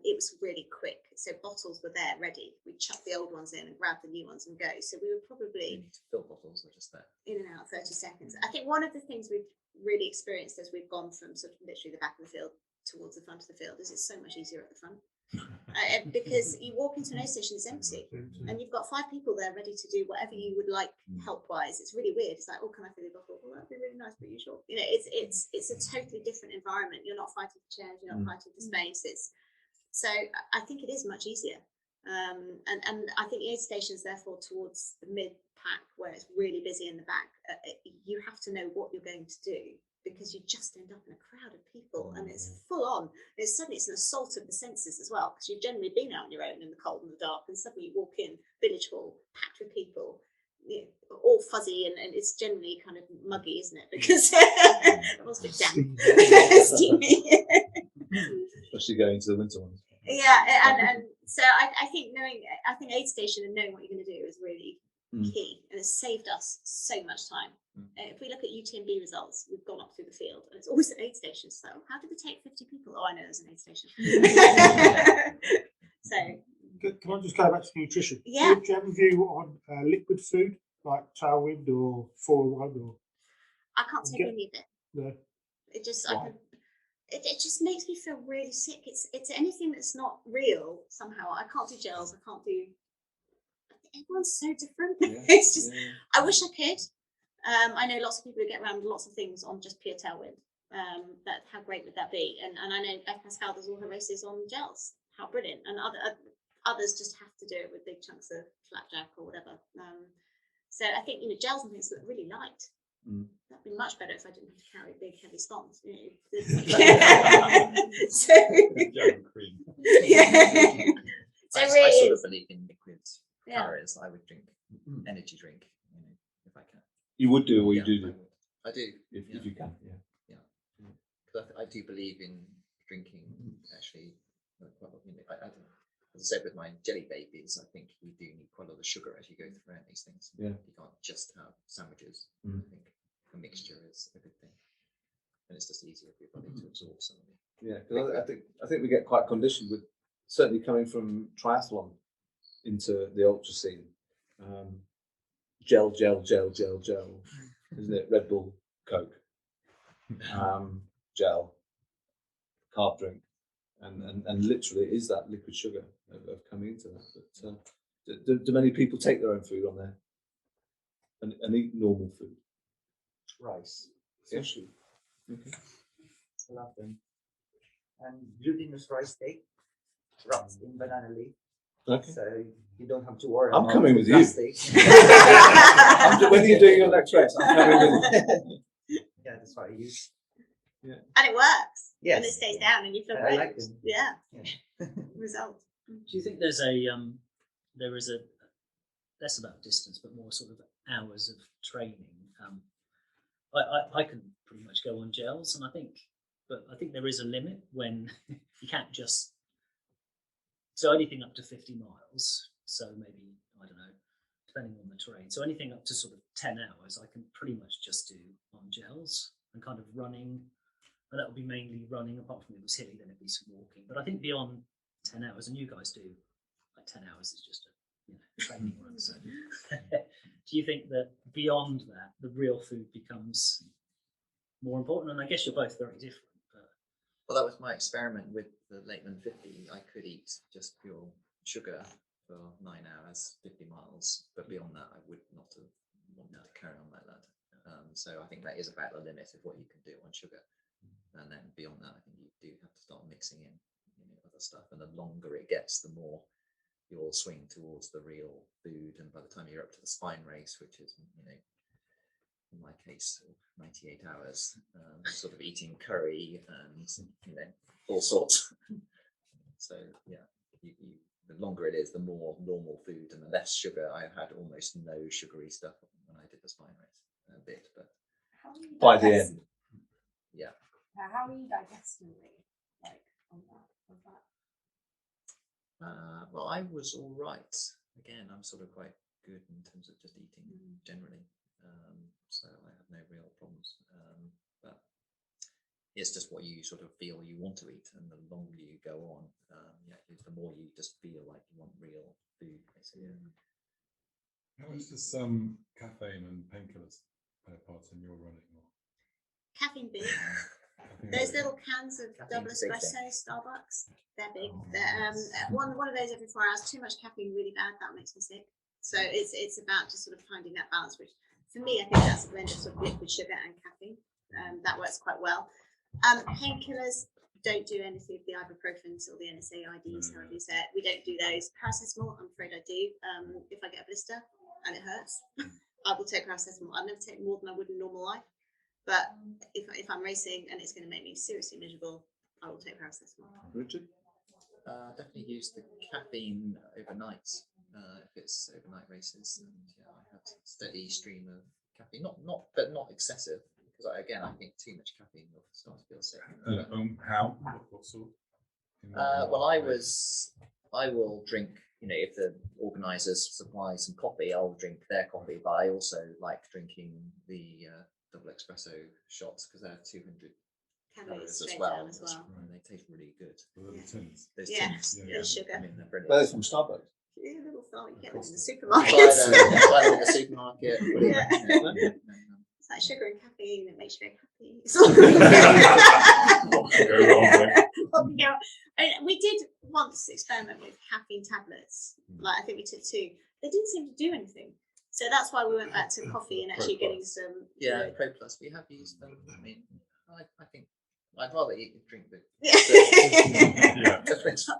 It was really quick. So bottles were there ready. We'd chuck the old ones in and grab the new ones and go. So we were You probably need to fill bottles or just there. in and out 30 seconds. I think one of the things we've really experienced as we've gone from sort of literally the back of the field towards the front of the field is it's so much easier at the front. Because you walk into an aid station, it's empty, and you've got 5 people there ready to do whatever you would like help-wise. It's really weird. It's like, oh, can I fill your bottle? Well, that'd be really nice, but you sure? You know, it's a totally different environment. You're not fighting for chairs. You're not fighting for space. So I think it is much easier. And I think the aid stations, therefore, towards the mid-pack where it's really busy in the back, you have to know what you're going to do, because you just end up in a crowd of people and it's full on. Suddenly it's an assault of the senses as well, because you've generally been out on your own in the cold and the dark, and suddenly you walk in village hall packed with people, all fuzzy, and it's generally kind of muggy, isn't it? Because it was a bit damp, steamy. Especially going to the winter ones. Yeah, and so I think aid station and knowing what you're going to do is really key, and it's saved us so much time. If we look at UTMB results, we've gone up through the field, and it's always an aid station. So how did we take 50 people? Oh, I know there's an aid station. So Can I just go back to nutrition? Yeah. Do you have a view on liquid food like Tailwind or 401 or? I can't take any of it. No. It just Why? it just makes me feel really sick. It's anything that's not real somehow. I can't do gels. I can't do. Everyone's so different. It's just. I wish I could. I know lots of people who get around lots of things on just pure Tailwind. How great would that be? And I know Beth Pascal does all her races on gels. How brilliant! And others just have to do it with big chunks of flapjack or whatever. So I think gels and things look really light. That'd be much better if I didn't have to carry big heavy scones. So, so I really, sort of believe in liquid calories. I would drink energy drink, if I can. You would do, or you do. I do. If you can, Because I do believe in drinking. Actually, I don't know. As I said with my jelly babies, I think you do need quite a lot of sugar as you go through these things. Yeah. You can't just have sandwiches. I think a mixture is a good thing, and it's just easier for your body to absorb some of it. Yeah, because I think we get quite conditioned with certainly coming from triathlon into the ultra scene. Gel, isn't it? Red Bull, Coke, gel, carb drink, and literally it is that liquid sugar of coming into that. But do many people take their own food on their and eat normal food. Rice, Yeah. sushi, Okay. I love them. And glutinous rice cake wrapped in banana leaf, Okay. so you don't have to worry. I'm about coming the with you. plastic. When are you doing your next race? I'm coming with you. Yeah, that's what I use. And it works. Yes. And it stays down and you feel I great. like them. Yeah. Yeah. Result. Do you think there's there is a less about distance, but more sort of hours of training? I can pretty much go on gels, and I think there is a limit when you can't just. So anything up to 50 miles. So maybe, I don't know, depending on the terrain. So anything up to sort of 10 hours, I can pretty much just do on gels and kind of running. And that would be mainly running. Apart from it was hilly, then it'd be some walking. But I think beyond 10 hours, and you guys do, like 10 hours is just a training run. So do you think that beyond that, the real food becomes more important? And I guess you're both very different. Well, that was my experiment with the Lakeland 50. I could eat just pure sugar for 9 hours, 50 miles, but beyond that, I would not have wanted to carry on like that. So I think that is about the limit of what you can do on sugar. And then beyond that, I think you do have to start mixing in other stuff. And the longer it gets, the more you'll swing towards the real food. And by the time you're up to the spine race, which is, in my case, 98 hours, sort of eating curry and all sorts. So yeah, the longer it is, the more normal food and the less sugar. I had almost no sugary stuff when I did the spine race, a bit, but By the end. Yeah. How are you digesting like on that? Well, I was all right. Again, I'm sort of quite good in terms of just eating generally. So I have no real problems. But it's just what you sort of feel you want to eat, and the longer you go on, the more you just feel like you want real food, basically. How much does caffeine and painkillers play a part in your running? Caffeine big. Those little cans of double espresso Starbucks, they're big. They're, one of those every 4 hours. Too much caffeine, really bad. That makes me sick. So it's about just sort of finding that balance, which for me, I think that's a blend of sort of liquid sugar and caffeine. That works quite well. Painkillers, don't do anything of the ibuprofens or the NSAIDs, however you say it. We don't do those. Paracetamol, I'm afraid I do. If I get a blister and it hurts, I will take paracetamol. I've never taken more than I would in normal life. But if I'm racing and it's going to make me seriously miserable, I will take paracetamol. Richard? Definitely use the caffeine overnight if it's overnight races. And I have a steady stream of caffeine, but not excessive. Because I think too much caffeine will start to feel sick. How? What sort? Well, I will drink. If the organisers supply some coffee, I'll drink their coffee. But I also like drinking the double espresso shots because they're 200 calories as well. And they taste really good. Those tins. Those Yeah, tins. the sugar. I mean, they're brilliant. Well, they're from Starbucks. Yeah, little thought you get them in the Buy supermarkets. them in the supermarket. Yeah. Yeah. It's like sugar and caffeine that makes you very happy. What could go wrong there? And we did once experiment with caffeine tablets. Like I think we took 2. They didn't seem to do anything. So that's why we went back to coffee and actually getting some. Yeah, Pro Plus. We have used them. I mean, I think I'd rather eat and drink the. Yeah. Drink stuff.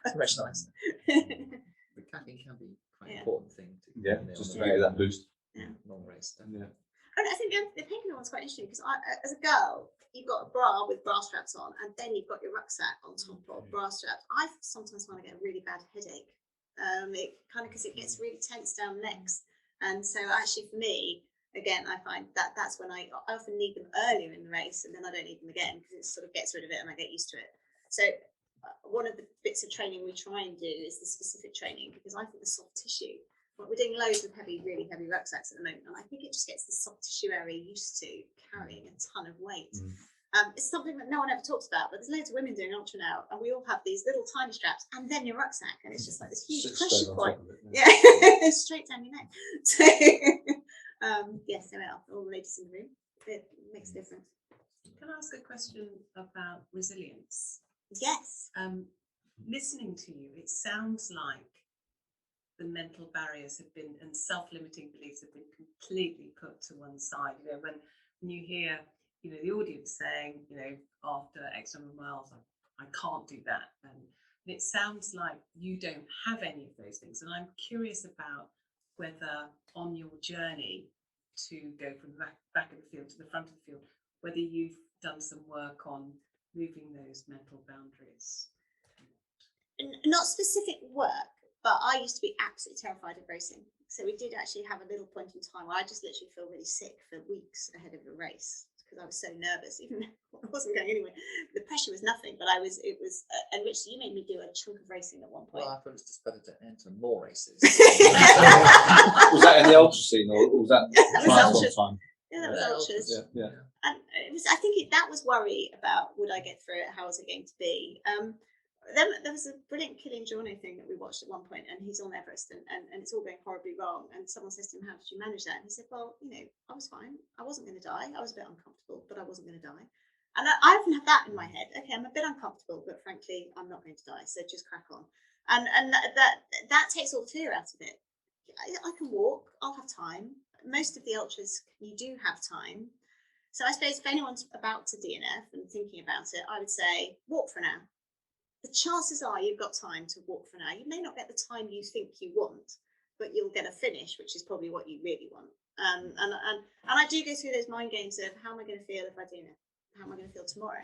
It's much nicer. The caffeine can be quite an important thing to. Just to give you that boost. Long race. Yeah. And I think the painkiller one's quite interesting because as a girl, you've got a bra with bra straps on, and then you've got your rucksack on top of bra straps. I sometimes find I get a really bad headache. It kind of because it gets really tense down next, and so actually for me, again, I find that's when I often need them earlier in the race, and then I don't need them again because it sort of gets rid of it and I get used to it. So one of the bits of training we try and do is the specific training because I think the soft tissue. We're doing loads of really heavy rucksacks at the moment, and I think it just gets the soft tissue area used to carrying a ton of weight. It's something that no one ever talks about, but there's loads of women doing ultra now, and we all have these little tiny straps, and then your rucksack, and it's just like this huge pressure point. Straight down your neck. So, yes, there we are. All the ladies in the room. It makes a difference. Can I ask a question about resilience? Yes. Listening to you, it sounds like the mental barriers have been, and self-limiting beliefs have been completely put to one side. You know, when you hear, you know, the audience saying, you know, after X number of miles, I can't do that, and it sounds like you don't have any of those things. And I'm curious about whether on your journey to go from the back of the field to the front of the field, whether you've done some work on moving those mental boundaries. Not specific work, but I used to be absolutely terrified of racing. So we did actually have a little point in time where I just literally feel really sick for weeks ahead of a race because I was so nervous, even though I wasn't going anywhere. The pressure was nothing, but it was, and Rich, you made me do a chunk of racing at one point. Well, I thought it was just better to enter more races. Was that in the ultra scene or was that triathlon time? Yeah, that was ultras. Yeah. And it was, I think that was worry about would I get through it? How was it going to be? Then there was a brilliant Killian Jorno thing that we watched at one point, and he's on Everest, and it's all going horribly wrong. And someone says to him, "How did you manage that?" And he said, "Well, you know, I was fine. I wasn't going to die. I was a bit uncomfortable, but I wasn't going to die." And I often have that in my head. Okay, I'm a bit uncomfortable, but frankly, I'm not going to die. So just crack on. And that takes all the fear out of it. I can walk. I'll have time. Most of the ultras, you do have time. So I suppose if anyone's about to DNF and thinking about it, I would say walk for now. The chances are you've got time to walk for now. You may not get the time you think you want, but you'll get a finish, which is probably what you really want. And I do go through those mind games of how am I going to feel if I DNF? How am I going to feel tomorrow?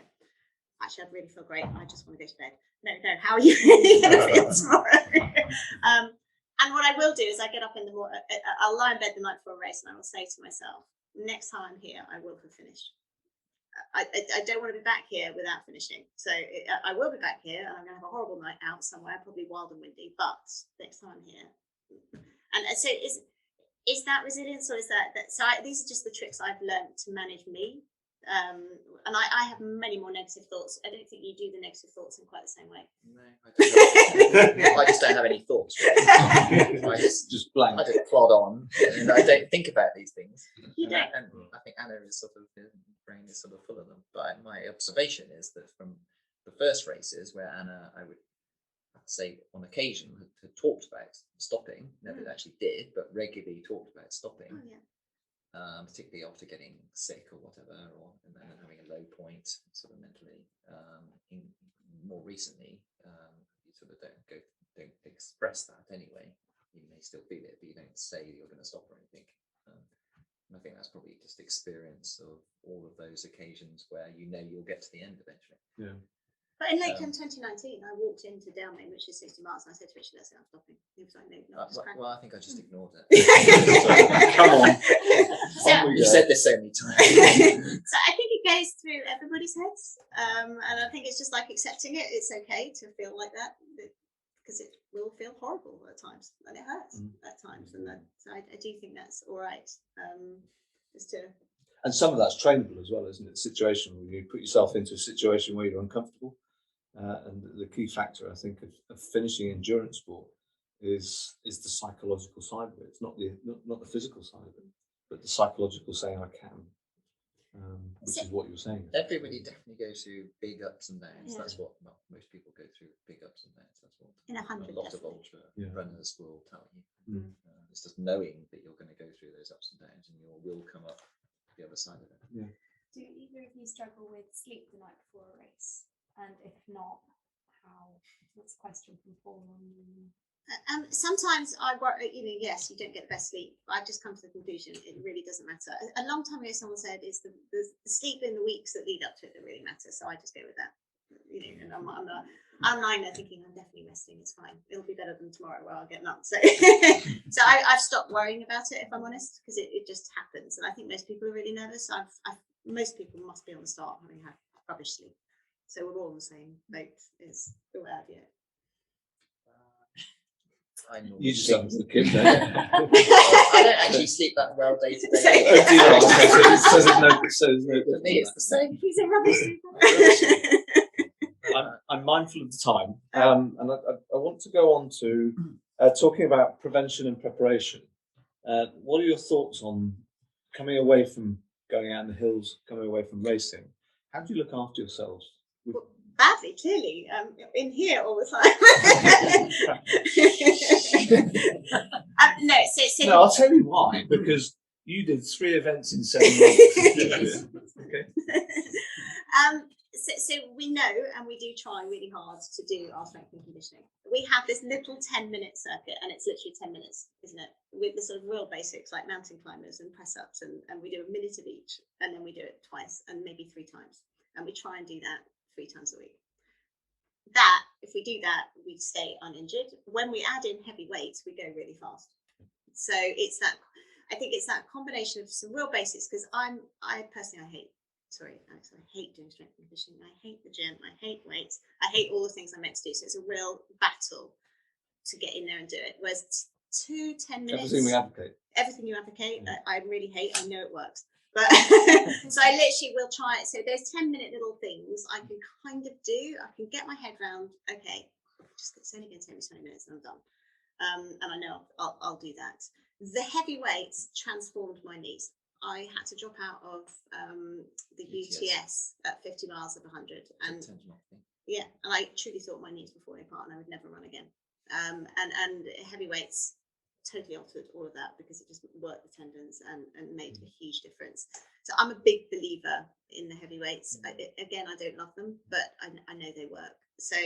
Actually, I'd really feel great. I just want to go to bed. No, how are you really going to feel tomorrow? And what I will do is I get up in the morning, I'll lie in bed the night before a race and I will say to myself, next time I'm here, I will have finished. I don't want to be back here without finishing. So I will be back here and I'm going to have a horrible night out somewhere, probably wild and windy, but next time I'm here. And so is that resilience or is that so these are just the tricks I've learned to manage me. And I have many more negative thoughts. I don't think you do the negative thoughts in quite the same way. No, I don't. I just don't have any thoughts. Really. I just blank. I just plod on, and I don't think about these things. You don't. And I think Anna is sort of, the brain is sort of full of them. But my observation is that from the first races where Anna, I would say on occasion, had talked about stopping, never actually did, but regularly talked about stopping. Oh, yeah. Particularly after getting sick or whatever, and then having a low point sort of mentally. More recently, you sort of don't express that anyway. You may still feel it, but you don't say that you're going to stop or anything. And I think that's probably just experience of all of those occasions where you know you'll get to the end eventually. Yeah. But in late 2019, I walked into Delmain, which is 60 miles, and I said to Richard, "That's it, I'm stopping." He was like, "No, not just crack." Well, I think I just ignored it. Come on. You said this so many times. So I think it goes through everybody's heads, and I think it's just like accepting it. It's okay to feel like that because it will feel horrible at times, and it hurts at times, and so I do think that's all right. Just to. And some of that's trainable as well, isn't it? Situation where you put yourself into a situation where you're uncomfortable. And the key factor, I think, of finishing endurance sport is the psychological side of it. It's not the physical side of it, but the psychological saying I can, which is what you're saying. Everybody definitely goes through big ups and downs. Yeah. That's what most people go through, big ups and downs. That's what In 100 a lot of ultra runners will tell you. It's just knowing that you're going to go through those ups and downs, and your will come up the other side of it. Yeah. Do either of you struggle with sleep the night before a race? And if not, how? That's a question from Paul. Sometimes I worry, yes, you don't get the best sleep. But I've just come to the conclusion it really doesn't matter. A long time ago, someone said it's the sleep in the weeks that lead up to it that really matter. So I just go with that. And I'm lying there thinking I'm definitely resting. It's fine. It'll be better than tomorrow where I'll get nuts. So, I've stopped worrying about it, if I'm honest, because it just happens. And I think most people are really nervous. Most people must be on the start having had rubbish sleep. So we're all in the same boat. Is the way I view it. You just haven't the kid there. I don't actually sleep that well day to day. For me, it's the same. He's a rubbish sleeper. I'm mindful of the time, and I want to go on to talking about prevention and preparation. What are your thoughts on coming away from going out in the hills, coming away from racing? How do you look after yourselves? Badly, clearly. In here all the time. No, so No, I'll tell you why. Because you did 3 events in 7 months. Okay. So we know, and we do try really hard to do our strength and conditioning. We have this little 10-minute circuit, and it's literally 10 minutes, isn't it? With the sort of real basics like mountain climbers and press ups, and we do a minute of each, and then we do it twice and maybe 3 times, and we try and do that 3 times a week. That, if we do that, we stay uninjured. When we add in heavy weights, we go really fast. So it's that, I think it's that combination of some real basics, because I personally hate doing strength and conditioning. I hate the gym. I hate weights. I hate all the things I'm meant to do. So it's a real battle to get in there and do it. Whereas 2 10 minutes. Everything we advocate. Everything you advocate, I really hate. I know it works. But so I literally will try it. So there's 10-minute little things I can kind of do. I can get my head around, okay, it's only going to take me 20 minutes and I'm done. And I know I'll do that. The heavy weights transformed my knees. I had to drop out of the UTS at 50 miles of 100. And yeah, and I truly thought my knees were falling apart and I would never run again. And heavy weights totally altered all of that, because it just worked the tendons and made a huge difference. So I'm a big believer in the heavy weights. Again, I don't love them, but I know they work. So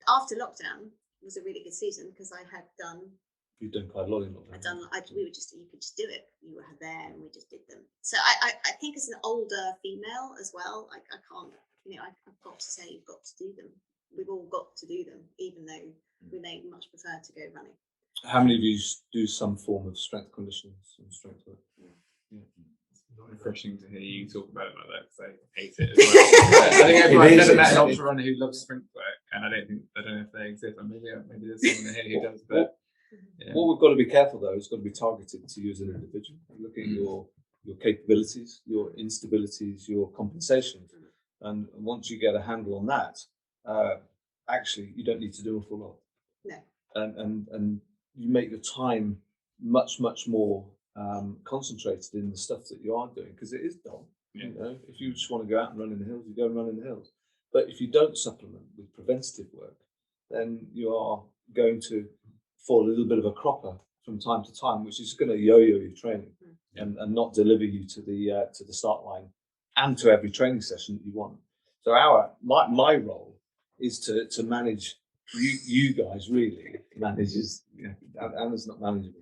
after lockdown was a really good season, because I had done. You've done quite a lot in lockdown. You could just do it. You were there and we just did them. So I think as an older female as well, I can't, I've got to say you've got to do them. We've all got to do them, even though we may much prefer to go running. How many of you do some form of strength conditioning, some strength work? Yeah. Refreshing to hear you talk about it like that, because I hate it as well. I think I've never met an ultra runner who loves strength work, and I don't know if they exist. Or maybe there's someone here who does. But what we've got to be careful though, it's got to be targeted to you as an individual. Looking at your capabilities, your instabilities, your compensations, and once you get a handle on that, actually you don't need to do an awful lot. No. And you make your time much more concentrated in the stuff that you are doing, because it is dull. Yeah. If you just want to go out and run in the hills, you go and run in the hills. But if you don't supplement with preventative work, then you are going to fall a little bit of a cropper from time to time, which is going to yo-yo your training and not deliver you to the start line and to every training session that you want. So my role is to manage you guys, really manages. Anna's not manageable.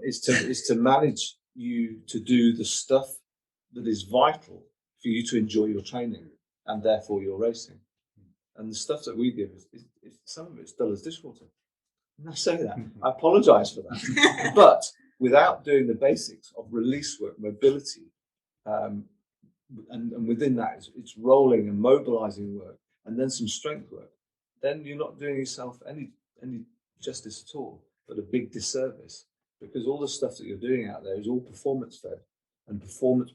Is to manage you to do the stuff that is vital for you to enjoy your training and therefore your racing. And the stuff that we give is some of it's dull as dishwater. And I say that. I apologise for that. But without doing the basics of release work, mobility, and within that it's rolling and mobilising work, and then some strength work, then you're not doing yourself any justice at all, but a big disservice, because all the stuff that you're doing out there is all performance fed, and performance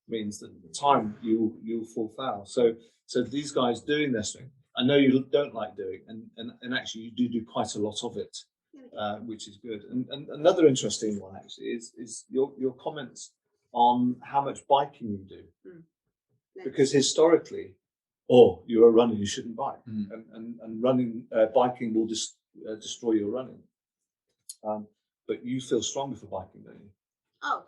means that the time you'll fall foul. So these guys doing their strength, I know you don't like doing, and actually you do quite a lot of it, which is good. And another interesting one actually is your comments on how much biking you do, because historically, you're a runner, you shouldn't bike, and running, biking will just destroy your running. But you feel stronger for biking, don't you? Oh,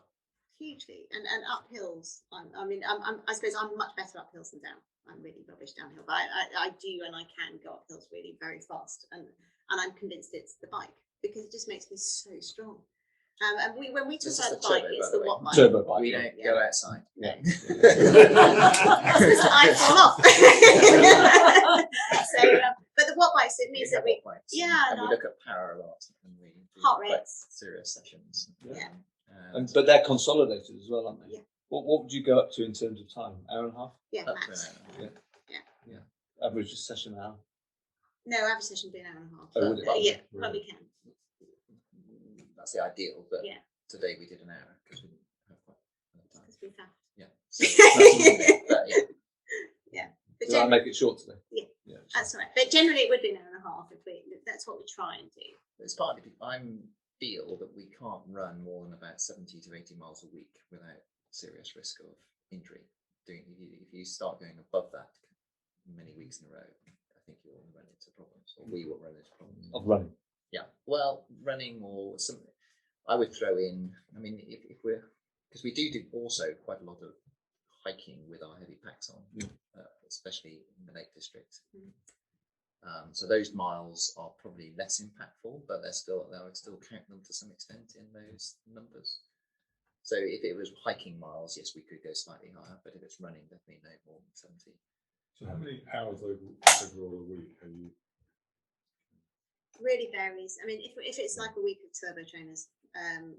hugely. And uphills. I suppose I'm much better up hills than down. I'm really rubbish downhill, but I do, and I can go up hills really very fast. And I'm convinced it's the bike, because it just makes me so strong. And when we talk about the bike, it's the what bike. Turbo bike. We don't go outside. Yeah. I fall off. But the what bikes, it means that we look at power a lot, and we do heart quite rates, serious sessions. Yeah. But they're consolidated as well, aren't they? Yeah. What would you go up to in terms of time? Hour and a half? Yeah, Up to max. an hour. Yeah. Average session hour. No, average session would be an hour and a half. Oh, would it? Yeah, probably can. That's the ideal, but Yeah. today we did an hour because we didn't have quite enough time. Because we have. Yeah. So that's, Yeah. But Did I make it short today? Yeah. That's all right. But generally it would be an hour and a half that's what we try and do. it's partly I feel that we can't run more than about 70 to 80 miles a week without serious risk of injury doing, if you start going above that many weeks in a row, I think you'll run into problems, or we will run into problems. Of running. Yeah, well, running or something. I would throw in, I mean, if we're, because we do also quite a lot of hiking with our heavy packs on, especially in the Lake District. So those miles are probably less impactful, but I would still count them to some extent in those numbers. So if it was hiking miles, yes, we could go slightly higher, but if it's running, definitely no more than 70. So how many hours overall a week are you? Really varies. I mean, if it's like a week of turbo trainers,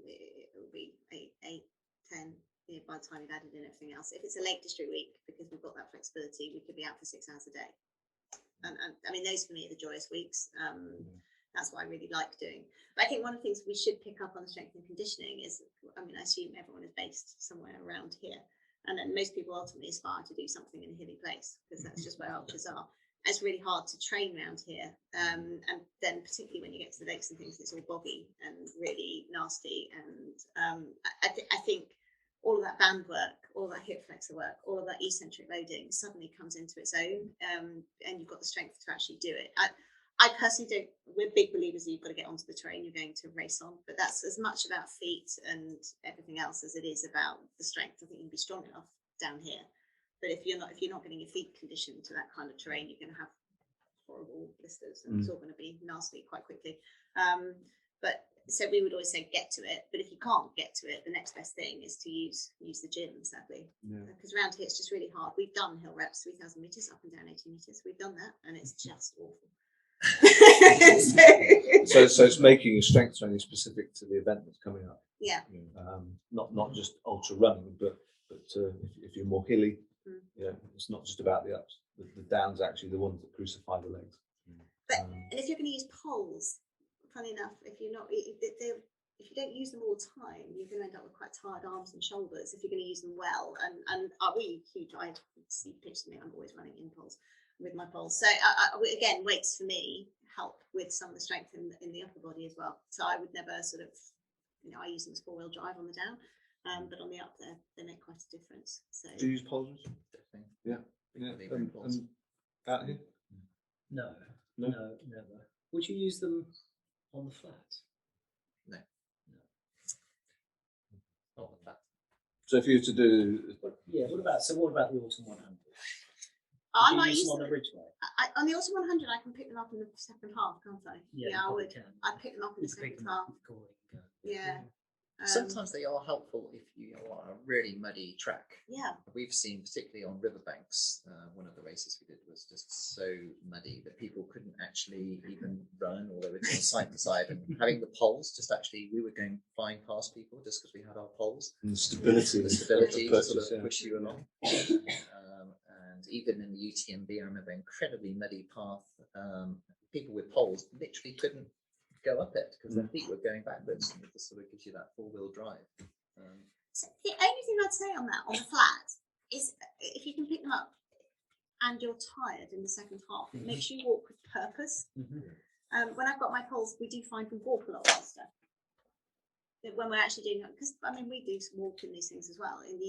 it will be 8, 10. By the time you've added in everything else. If it's a Lake District week, because we've got that flexibility, we could be out for 6 hours a day. And I mean, those for me are the joyous weeks. That's what I really like doing. But I think one of the things we should pick up on the strength and conditioning is, I mean, I assume everyone is based somewhere around here. And then most people ultimately aspire to do something in a hilly place, because that's just where ultras are. It's really hard to train around here. And then particularly when you get to the lakes and things, it's all boggy and really nasty. And I think all of that band work, all that hip flexor work, all of that eccentric loading suddenly comes into its own, and you've got the strength to actually do it. I personally don't, we're big believers that you've got to get onto the terrain you're going to race on, but that's as much about feet and everything else as it is about the strength. I think you can be strong enough down here, but if you're not getting your feet conditioned to that kind of terrain, you're going to have horrible blisters, and it's all going to be nasty quite quickly. But so we would always say get to it, but if you can't get to it, the next best thing is to use the gym, sadly, because around here it's just really hard. We've done hill reps 3,000 meters up and down 80 meters. We've done that, and it's just awful. So it's making your strength training specific to the event that's coming up. Yeah. Not just ultra running, but if you're more hilly, it's not just about the ups. The downs are actually the ones that crucify the legs. But and if you're going to use poles, funny enough, if you don't use them all the time, you're going to end up with quite tired arms and shoulders if you're going to use them well. And we huge. I see pictures of me. I'm always running in poles with my poles. So again, weights for me help with some of the strength in the upper body as well. So I would never sort of, I use them as 4-wheel drive on the down, but on the up there, they make quite a difference. So do you use poles? Yeah. And out here? No, never. Would you use them on the flat? No. Not on the flat. So if you were to do, what about the Autumn 100? I might use them on them the Ridgeway. on the Autumn 100. I can pick them up in the second half, can't I? Yeah, I would. Can. I'd pick them up in the second half. Yeah. Sometimes they are helpful if you are on a really muddy track. Yeah. We've seen, particularly on riverbanks, one of the races we did was just so muddy that people couldn't actually even run, or they were going side to side. And having the poles, we were going flying past people just because we had our poles. And the stability to sort of push you along. And even in the UTMB, I remember incredibly muddy path. People with poles literally couldn't go up it because their feet were going backwards, and it just sort of gives you that 4-wheel drive. So the only thing I'd say on the flat is if you can pick them up and you're tired in the second half, it makes you walk with purpose. When I've got my poles, we do find we walk a lot faster when we're actually doing it, because we do walk in these things as well, and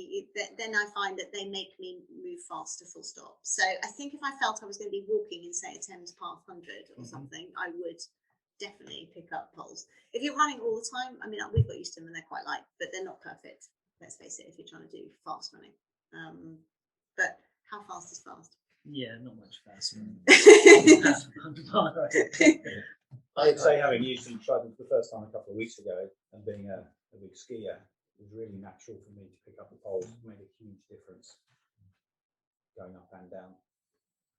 then I find that they make me move faster, full stop. So I think if I felt I was going to be walking in, say, a Thames Path 100 or something, I would definitely pick up poles. If you're running all the time, we've got used to them and they're quite light, but they're not perfect, let's face it, if you're trying to do fast running. But how fast is fast? Yeah, not much faster. I'd say, having used them, tried them for the first time a couple of weeks ago, and being a big skier, it was really natural for me to pick up the poles. It made a huge difference going up and down.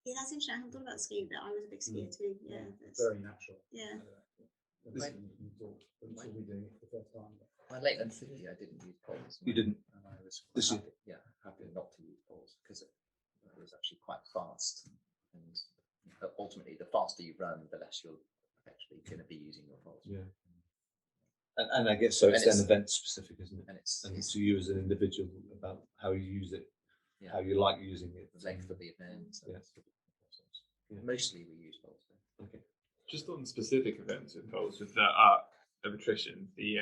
Yeah, that's interesting. I haven't thought about skiing, but I was a big skier too. Yeah, very natural. Yeah. We'll be doing it for the first time. My Lakeland 50, I didn't use poles. You didn't? And I was this year? happy not to use poles because it was actually quite fast. And ultimately, the faster you run, the less you're actually going to be using your poles. Yeah. And I guess so. It's then event specific, isn't it? And it's to you as an individual about how you use it, how you like using it, the length of the event. Mostly we use poles. Okay. Just on specific events with poles, with the art of attrition, the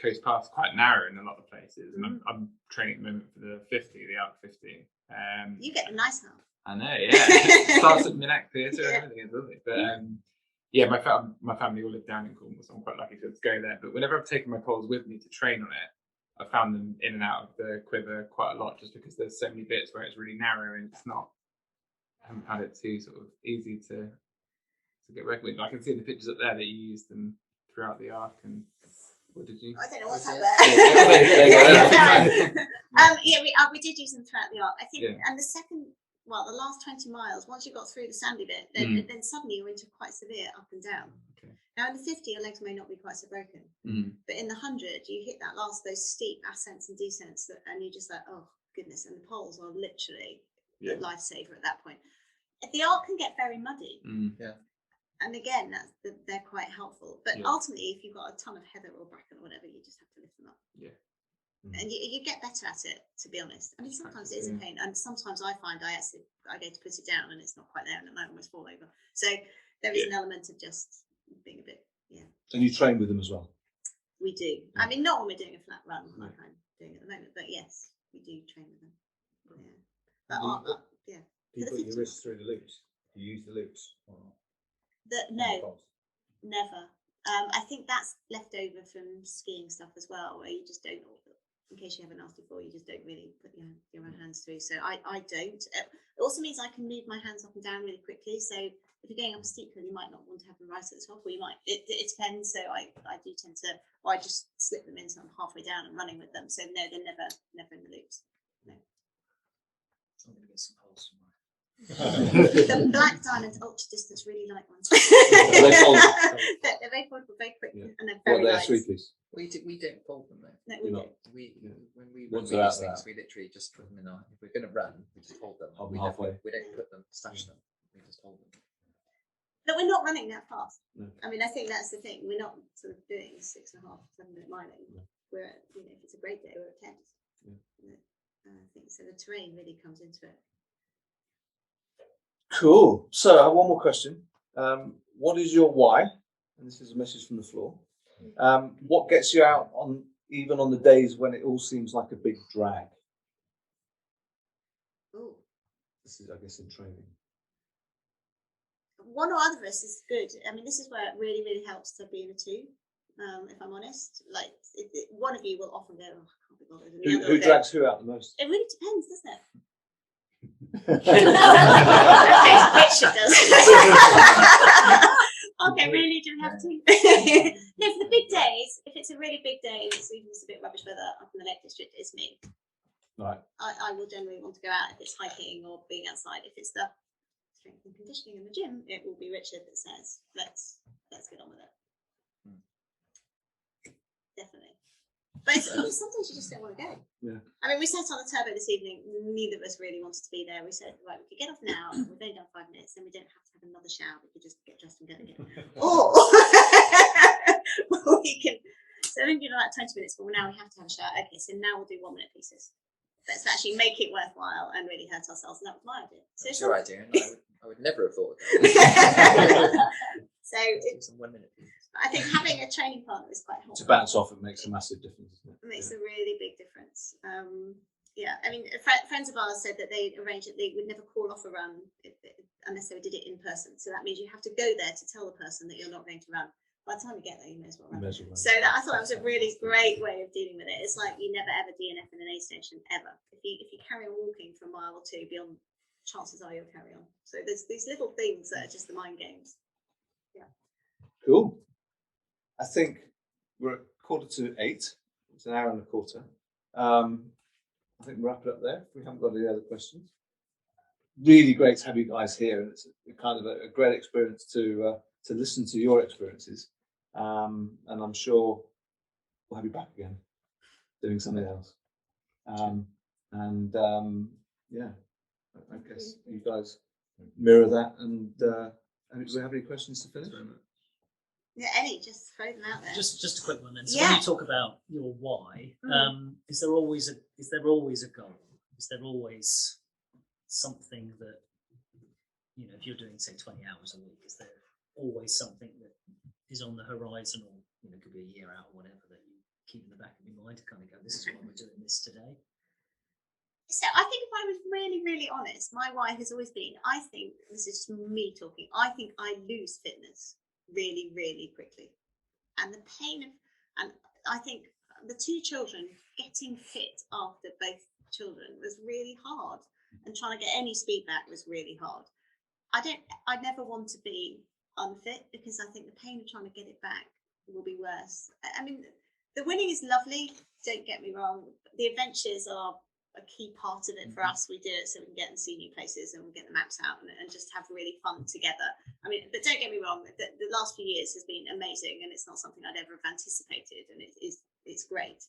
coast path's quite narrow in a lot of places, and I'm training at the moment for the 50, the ARC 50, You get the nice half. I know, yeah. Starts at Minack Theatre Yeah. and everything, doesn't it? But yeah, my family all live down in Cornwall, so I'm quite lucky to go there. But whenever I've taken my poles with me to train on it, I found them in and out of the quiver quite a lot, just because there's so many bits where it's really narrow and it's not. I haven't found it too sort of easy to get working with. I can see in the pictures up there that you used them throughout the arc. And what did you? I don't know what's Was up it- there. We did use them throughout the arc. I think, Yeah. and the last 20 miles, once you got through the sandy bit, then suddenly you're into quite severe up and down. Okay. Now in the 50, your legs may not be quite so broken, but in the 100, you hit those steep ascents and descents, and you're just like, oh goodness, and the poles are literally a lifesaver at that point. The arc can get very muddy. Yeah. And again, they're quite helpful. But ultimately, if you've got a ton of heather or bracken or whatever, you just have to lift them up. Yeah. And you get better at it, to be honest. I mean, sometimes it is a pain, and sometimes I find I go to put it down and it's not quite there, and I almost fall over. So there is an element of just being a bit, And you train with them as well? We do. I mean, not when we're doing a flat run like I'm doing at the moment, but yes, we do train with them. Yeah. But Do you put your wrists through the loops? Do you use the loops or not? No, never. I think that's left over from skiing stuff as well, where you just don't, in case you have a nasty fall, you just don't really put your own hands through. So I don't. It also means I can move my hands up and down really quickly. So if you're going up a steep hill, you might not want to have them right at the top, or you might. It depends. So I do tend to, or I just slip them in so I'm halfway down and running with them. So no, they're never in the loops. No. I'm going to get some holes tomorrow. The black diamond ultra distance really light ones. They're very foldable, very quick, and they're What, very they're light. 3-piece? We don't fold them though. No, we don't. When we Once run they're these out things, there. we literally just put them in our. If we're going to run, we just hold them. Hold them We halfway. We don't put them, stash them. We just hold them. But we're not running that fast. No. I mean, I think that's the thing. We're not sort of doing 6.5, 7 minute miling. No. We're at, if it's a great day, we're at 10. Yeah. I think so. The terrain really comes into it. Cool. So I have one more question. What is your why? And this is a message from the floor. What gets you out even on the days when it all seems like a big drag? Oh. This is, I guess, in training. One or other of us is good. I mean, this is where it really, really helps to be in a two. If I'm honest, like one of you will often go, oh, I can't be bothered. And the other Who will go, drags who out the most? It really depends, doesn't it? Richard does. Okay, really, do we have to? No, for the big days, if it's a really big day, it's even just a bit rubbish weather up in the Lake District, it's me. Right. I will generally want to go out if it's hiking or being outside. If it's the strength and conditioning in the gym, it will be Richard that says, let's get on with it. Definitely. But sometimes you just don't want to go. Yeah. I mean, we sat on the turbo this evening. Neither of us really wanted to be there. We said, right, we could get off now. We've only done 5 minutes, then we don't have to have another shower. We could just get dressed and go again. Or we can. So I think like 20 minutes, but now we have to have a shower. Okay, so now we'll do 1 minute pieces. Let's actually make it worthwhile and really hurt ourselves. And that was my idea. So That's your idea. And I would never have thought of that. So some 1 minute pieces. I think having a training partner is quite helpful. To bounce off, it makes a massive difference, isn't it? It makes a really big difference. Yeah, I mean, friends of ours said that they arranged that they would never call off a run unless they did it in person. So that means you have to go there to tell the person that you're not going to run. By the time you get there, you may as well run. So I thought that was a really great way of dealing with it. It's like you never ever DNF in an aid station ever. If you carry on walking for a mile or two beyond, chances are you'll carry on. So there's these little things that are just the mind games. Yeah. Cool. I think we're at 7:45. It's an hour and a quarter. I think we'll wrap it up there. If we haven't got any other questions. Really great to have you guys here, and it's a kind of a great experience to listen to your experiences. And I'm sure we'll have you back again, doing something else. Yeah, I guess you guys mirror that. And do we have any questions to finish? Yeah, any, just throw them out there. Just a quick one then. So when you talk about your why, is there always a goal? Is there always something that, if you're doing, say, 20 hours a week, is there always something that is on the horizon, or it could be a year out or whatever, that you keep in the back of your mind to kind of go, this is why we're doing this today? So I think if I was really, really honest, my why has always been, I think, this is just me talking, I think I lose fitness really, really quickly. And the pain of, and I think the two children getting fit after both children was really hard, and trying to get any speed back was really hard. I never want to be unfit, because I think the pain of trying to get it back will be worse. I mean, the winning is lovely, don't get me wrong. The adventures are a key part of it for us. We do it so we can get and see new places, and we get the maps out and just have really fun together. I mean, but don't get me wrong, the last few years has been amazing, and it's not something I'd ever have anticipated, and it's great.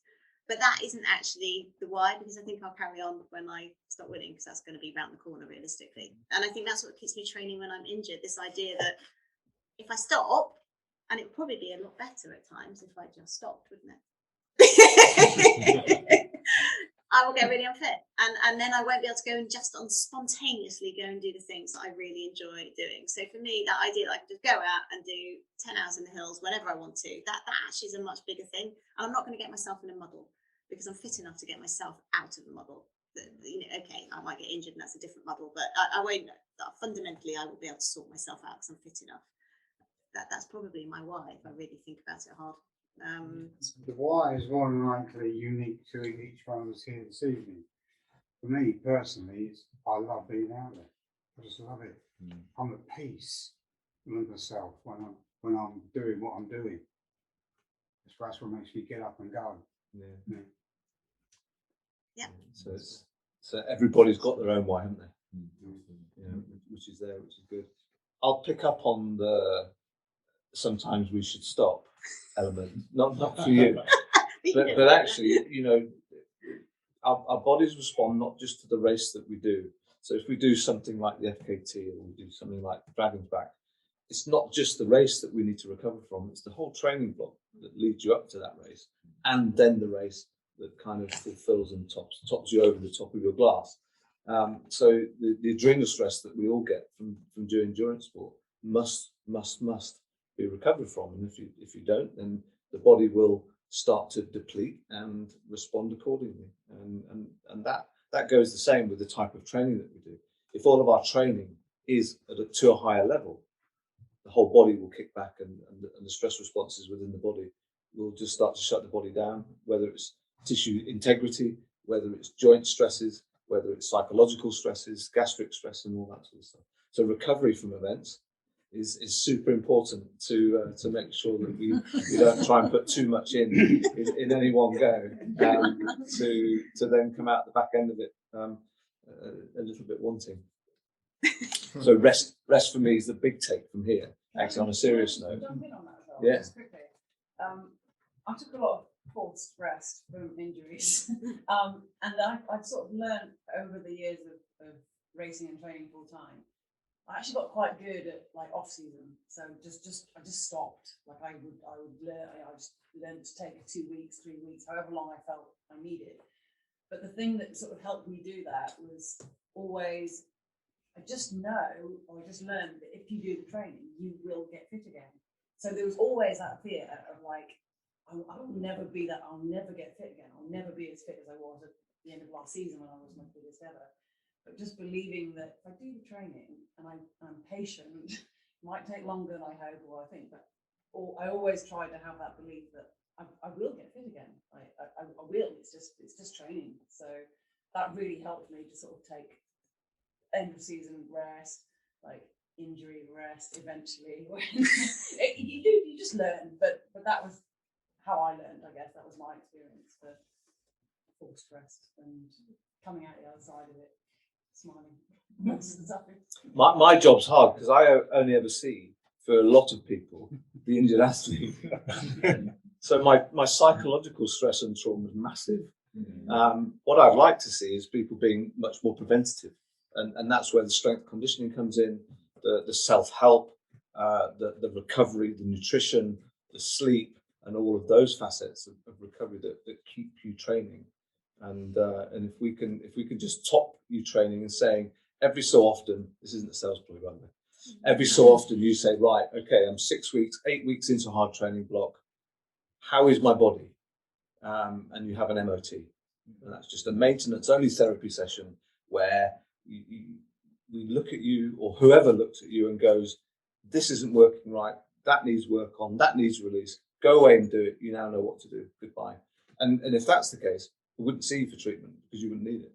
But that isn't actually the why, because I think I'll carry on when I stop winning, because that's going to be around the corner realistically. And I think that's what keeps me training when I'm injured, this idea that if I stop, and it would probably be a lot better at times if I just stopped, wouldn't it? I will get really unfit, and then I won't be able to go and just spontaneously go and do the things that I really enjoy doing. So for me, that idea that I can just go out and do 10 hours in the hills whenever I want to, that actually is a much bigger thing. And I'm not going to get myself in a muddle, because I'm fit enough to get myself out of the muddle. You know, okay, I might get injured and that's a different muddle, but I won't. Fundamentally, I will be able to sort myself out because I'm fit enough. That's probably my why, if I really think about it hard. The why is more than likely unique to each one of us here this evening. For me personally, I love being out there. I just love it. I'm at peace with myself when I'm doing what I'm doing. That's what makes me get up and go. Yeah. So everybody's got their own why, haven't they? You know, which is there, which is good. I'll pick up on the sometimes we should stop element, not for you, but actually, you know, our bodies respond not just to the race that we do. So if we do something like the FKT, or we do something like Dragon's Back, it's not just the race that we need to recover from, it's the whole training block that leads you up to that race, and then the race that kind of fulfills and tops you over the top of your glass. So the adrenal stress that we all get from doing endurance sport must be recovered from, and if you don't, then the body will start to deplete and respond accordingly, and that goes the same with the type of training that we do. If all of our training is to a higher level, the whole body will kick back, and the stress responses within the body will just start to shut the body down, whether it's tissue integrity, whether it's joint stresses, whether it's psychological stresses, gastric stress, and all that sort of stuff. So recovery from events is super important to make sure that we don't try and put too much in any one go, to then come out the back end of it a little bit wanting. So rest for me is the big take from here. Actually, on a serious note. Jump in on that as well, Yeah. just quickly. I took a lot of forced rest from injuries, and I've sort of learned over the years of racing and training full time. I actually got quite good at like off season, so I just stopped. Like I just learned to take 2 weeks, 3 weeks, however long I felt I needed. But the thing that sort of helped me do that was always, I just know, or I just learned that if you do the training, you will get fit again. So there was always that fear of like, I will never be that, I'll never get fit again. I'll never be as fit as I was at the end of last season when I was my fittest ever. But just believing that if I do the training and I'm patient, it might take longer than I hope or I think, but I always try to have that belief that I will get fit again. I will. It's just training. So that really helped me to sort of take end of season rest, like injury rest. Eventually, when you just learn. But that was how I learned. I guess that was my experience for forced rest and coming out the other side of it smiling most of the time. My job's hard because I only ever see, for a lot of people, the injured athlete. So my psychological stress and trauma is massive. What I'd like to see is people being much more preventative, and that's where the strength conditioning comes in, the self-help, the recovery, the nutrition, the sleep, and all of those facets of recovery that keep you training. And if we can just top you training and saying every so often, this isn't a sales ploy, by the way, every so often you say, right, okay, I'm 6 weeks, 8 weeks into a hard training block. How is my body? And you have an MOT. And that's just a maintenance only therapy session where we look at you, or whoever looks at you and goes, this isn't working right, that needs work on, that needs release, go away and do it, you now know what to do, goodbye. And if that's the case, we wouldn't see you for treatment because you wouldn't need it.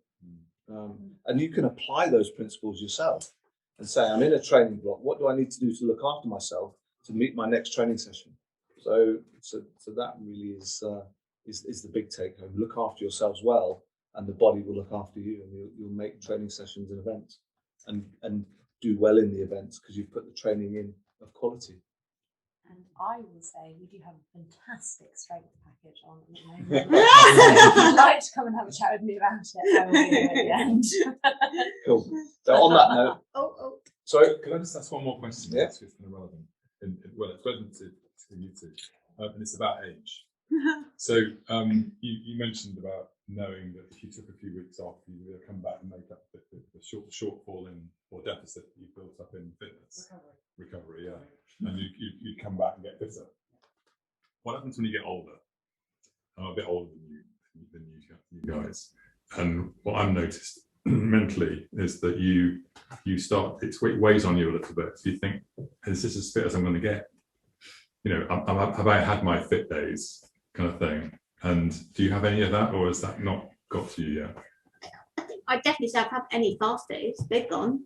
And you can apply those principles yourself and say, I'm in a training block, what do I need to do to look after myself to meet my next training session? So that really is the big take home. Look after yourselves well, and the body will look after you, and you'll make training sessions and events and do well in the events because you've put the training in of quality. And I will say we do have a fantastic strength package on at the moment. If you'd like to come and have a chat with me about it, I will be there at the end. Cool. So on that note, sorry, can I just ask one more question? Yeah. It's kind of relevant. Well, it's relevant to you two, and it's about age. So you mentioned about knowing that if you took a few weeks off, you would either come back and make up the shortfall in or deficit that you built up in fitness. Recovery, yeah. And you'd come back and get fitter. What happens when you get older? I'm a bit older than you guys. And what I've noticed mentally is that you start, it weighs on you a little bit. So you think, is this as fit as I'm going to get? You know, have I had my fit days kind of thing? And do you have any of that, or has that not got to you yet? I definitely say I've had any fast days. They've gone.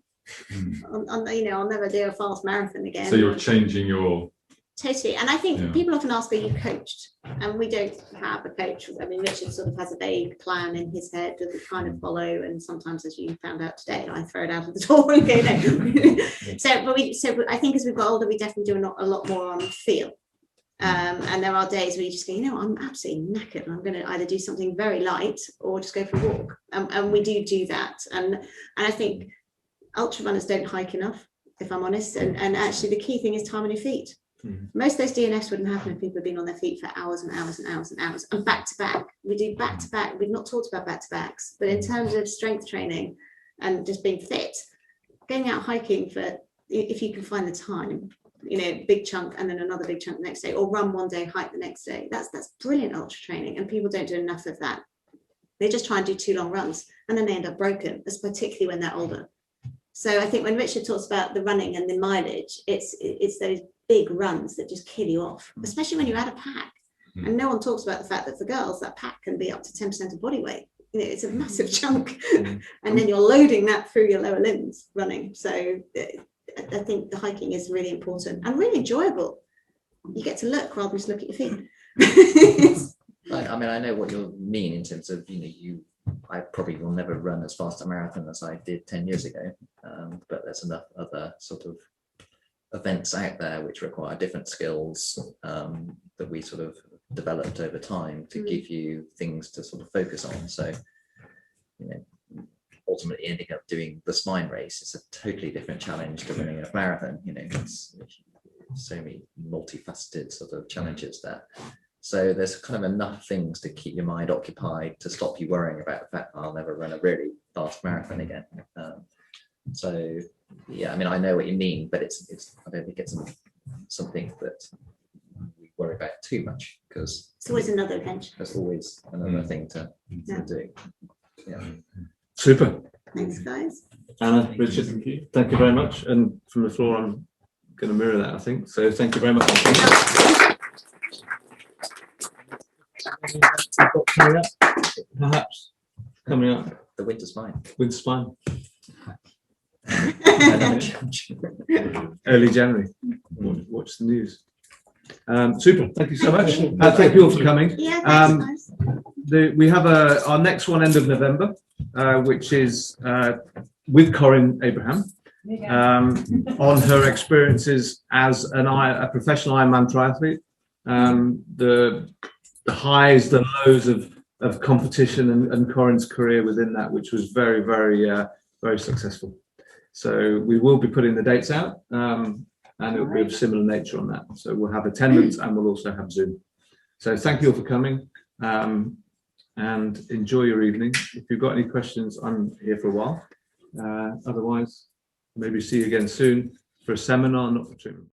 I'll never do a fast marathon again. So you're changing your... Totally. And I think people often ask, are you coached? And we don't have a coach. I mean, Richard sort of has a vague plan in his head that we kind of follow. And sometimes, as you found out today, I throw it out of the door and go no. So I think as we've got older, we definitely do a lot more on feel. And there are days where you just go, I'm absolutely knackered and I'm going to either do something very light or just go for a walk. And we do that. And I think ultra runners don't hike enough, if I'm honest. And actually the key thing is time on your feet. Most of those DNFs wouldn't happen if people had been on their feet for hours and hours and hours and hours. And back to back, we do back to back. We've not talked about back to backs, but in terms of strength training and just being fit, going out hiking for, if you can find the time, big chunk and then another big chunk the next day, or run one day, hike the next day. That's brilliant ultra training, and people don't do enough of that. They just try and do 2 long runs and then they end up broken, particularly when they're older. So I think when Richard talks about the running and the mileage, it's those big runs that just kill you off, especially when you add a pack. And no one talks about the fact that for girls, that pack can be up to 10% of body weight. It's a massive chunk. And then you're loading that through your lower limbs running. So I think the hiking is really important and really enjoyable. You get to look rather than just look at your feet. I mean, I know what you mean in terms of, I probably will never run as fast a marathon as I did 10 years ago, but there's enough other sort of events out there which require different skills that we sort of developed over time to give you things to sort of focus on. So, ultimately ending up doing the spine race is a totally different challenge to running a marathon. It's so many multifaceted sort of challenges there. So there's kind of enough things to keep your mind occupied to stop you worrying about the fact I'll never run a really fast marathon again. So yeah, I mean, I know what you mean, but it's I don't think it's something that we worry about too much, because it's always another adventure. There's always another thing to do. Yeah. Super. Thanks, guys. Anna, Richard, thank you very much. And from the floor, I'm going to mirror that, I think. So thank you very much. Perhaps coming up. The winter spine. Winter spine. Early January. Watch the news. Super. Thank you so much. Thank you all for coming. Yeah, thanks, guys. We have our next one end of November, which is with Corinne Abraham on her experiences as a professional Ironman triathlete, the highs, the lows of competition, and Corinne's career within that, which was very, very, very successful. So we will be putting the dates out, and it will be of similar nature on that. So we'll have attendance and we'll also have Zoom. So thank you all for coming, and enjoy your evening. If you've got any questions, I'm here for a while. Otherwise, maybe see you again soon for a seminar, not for treatment.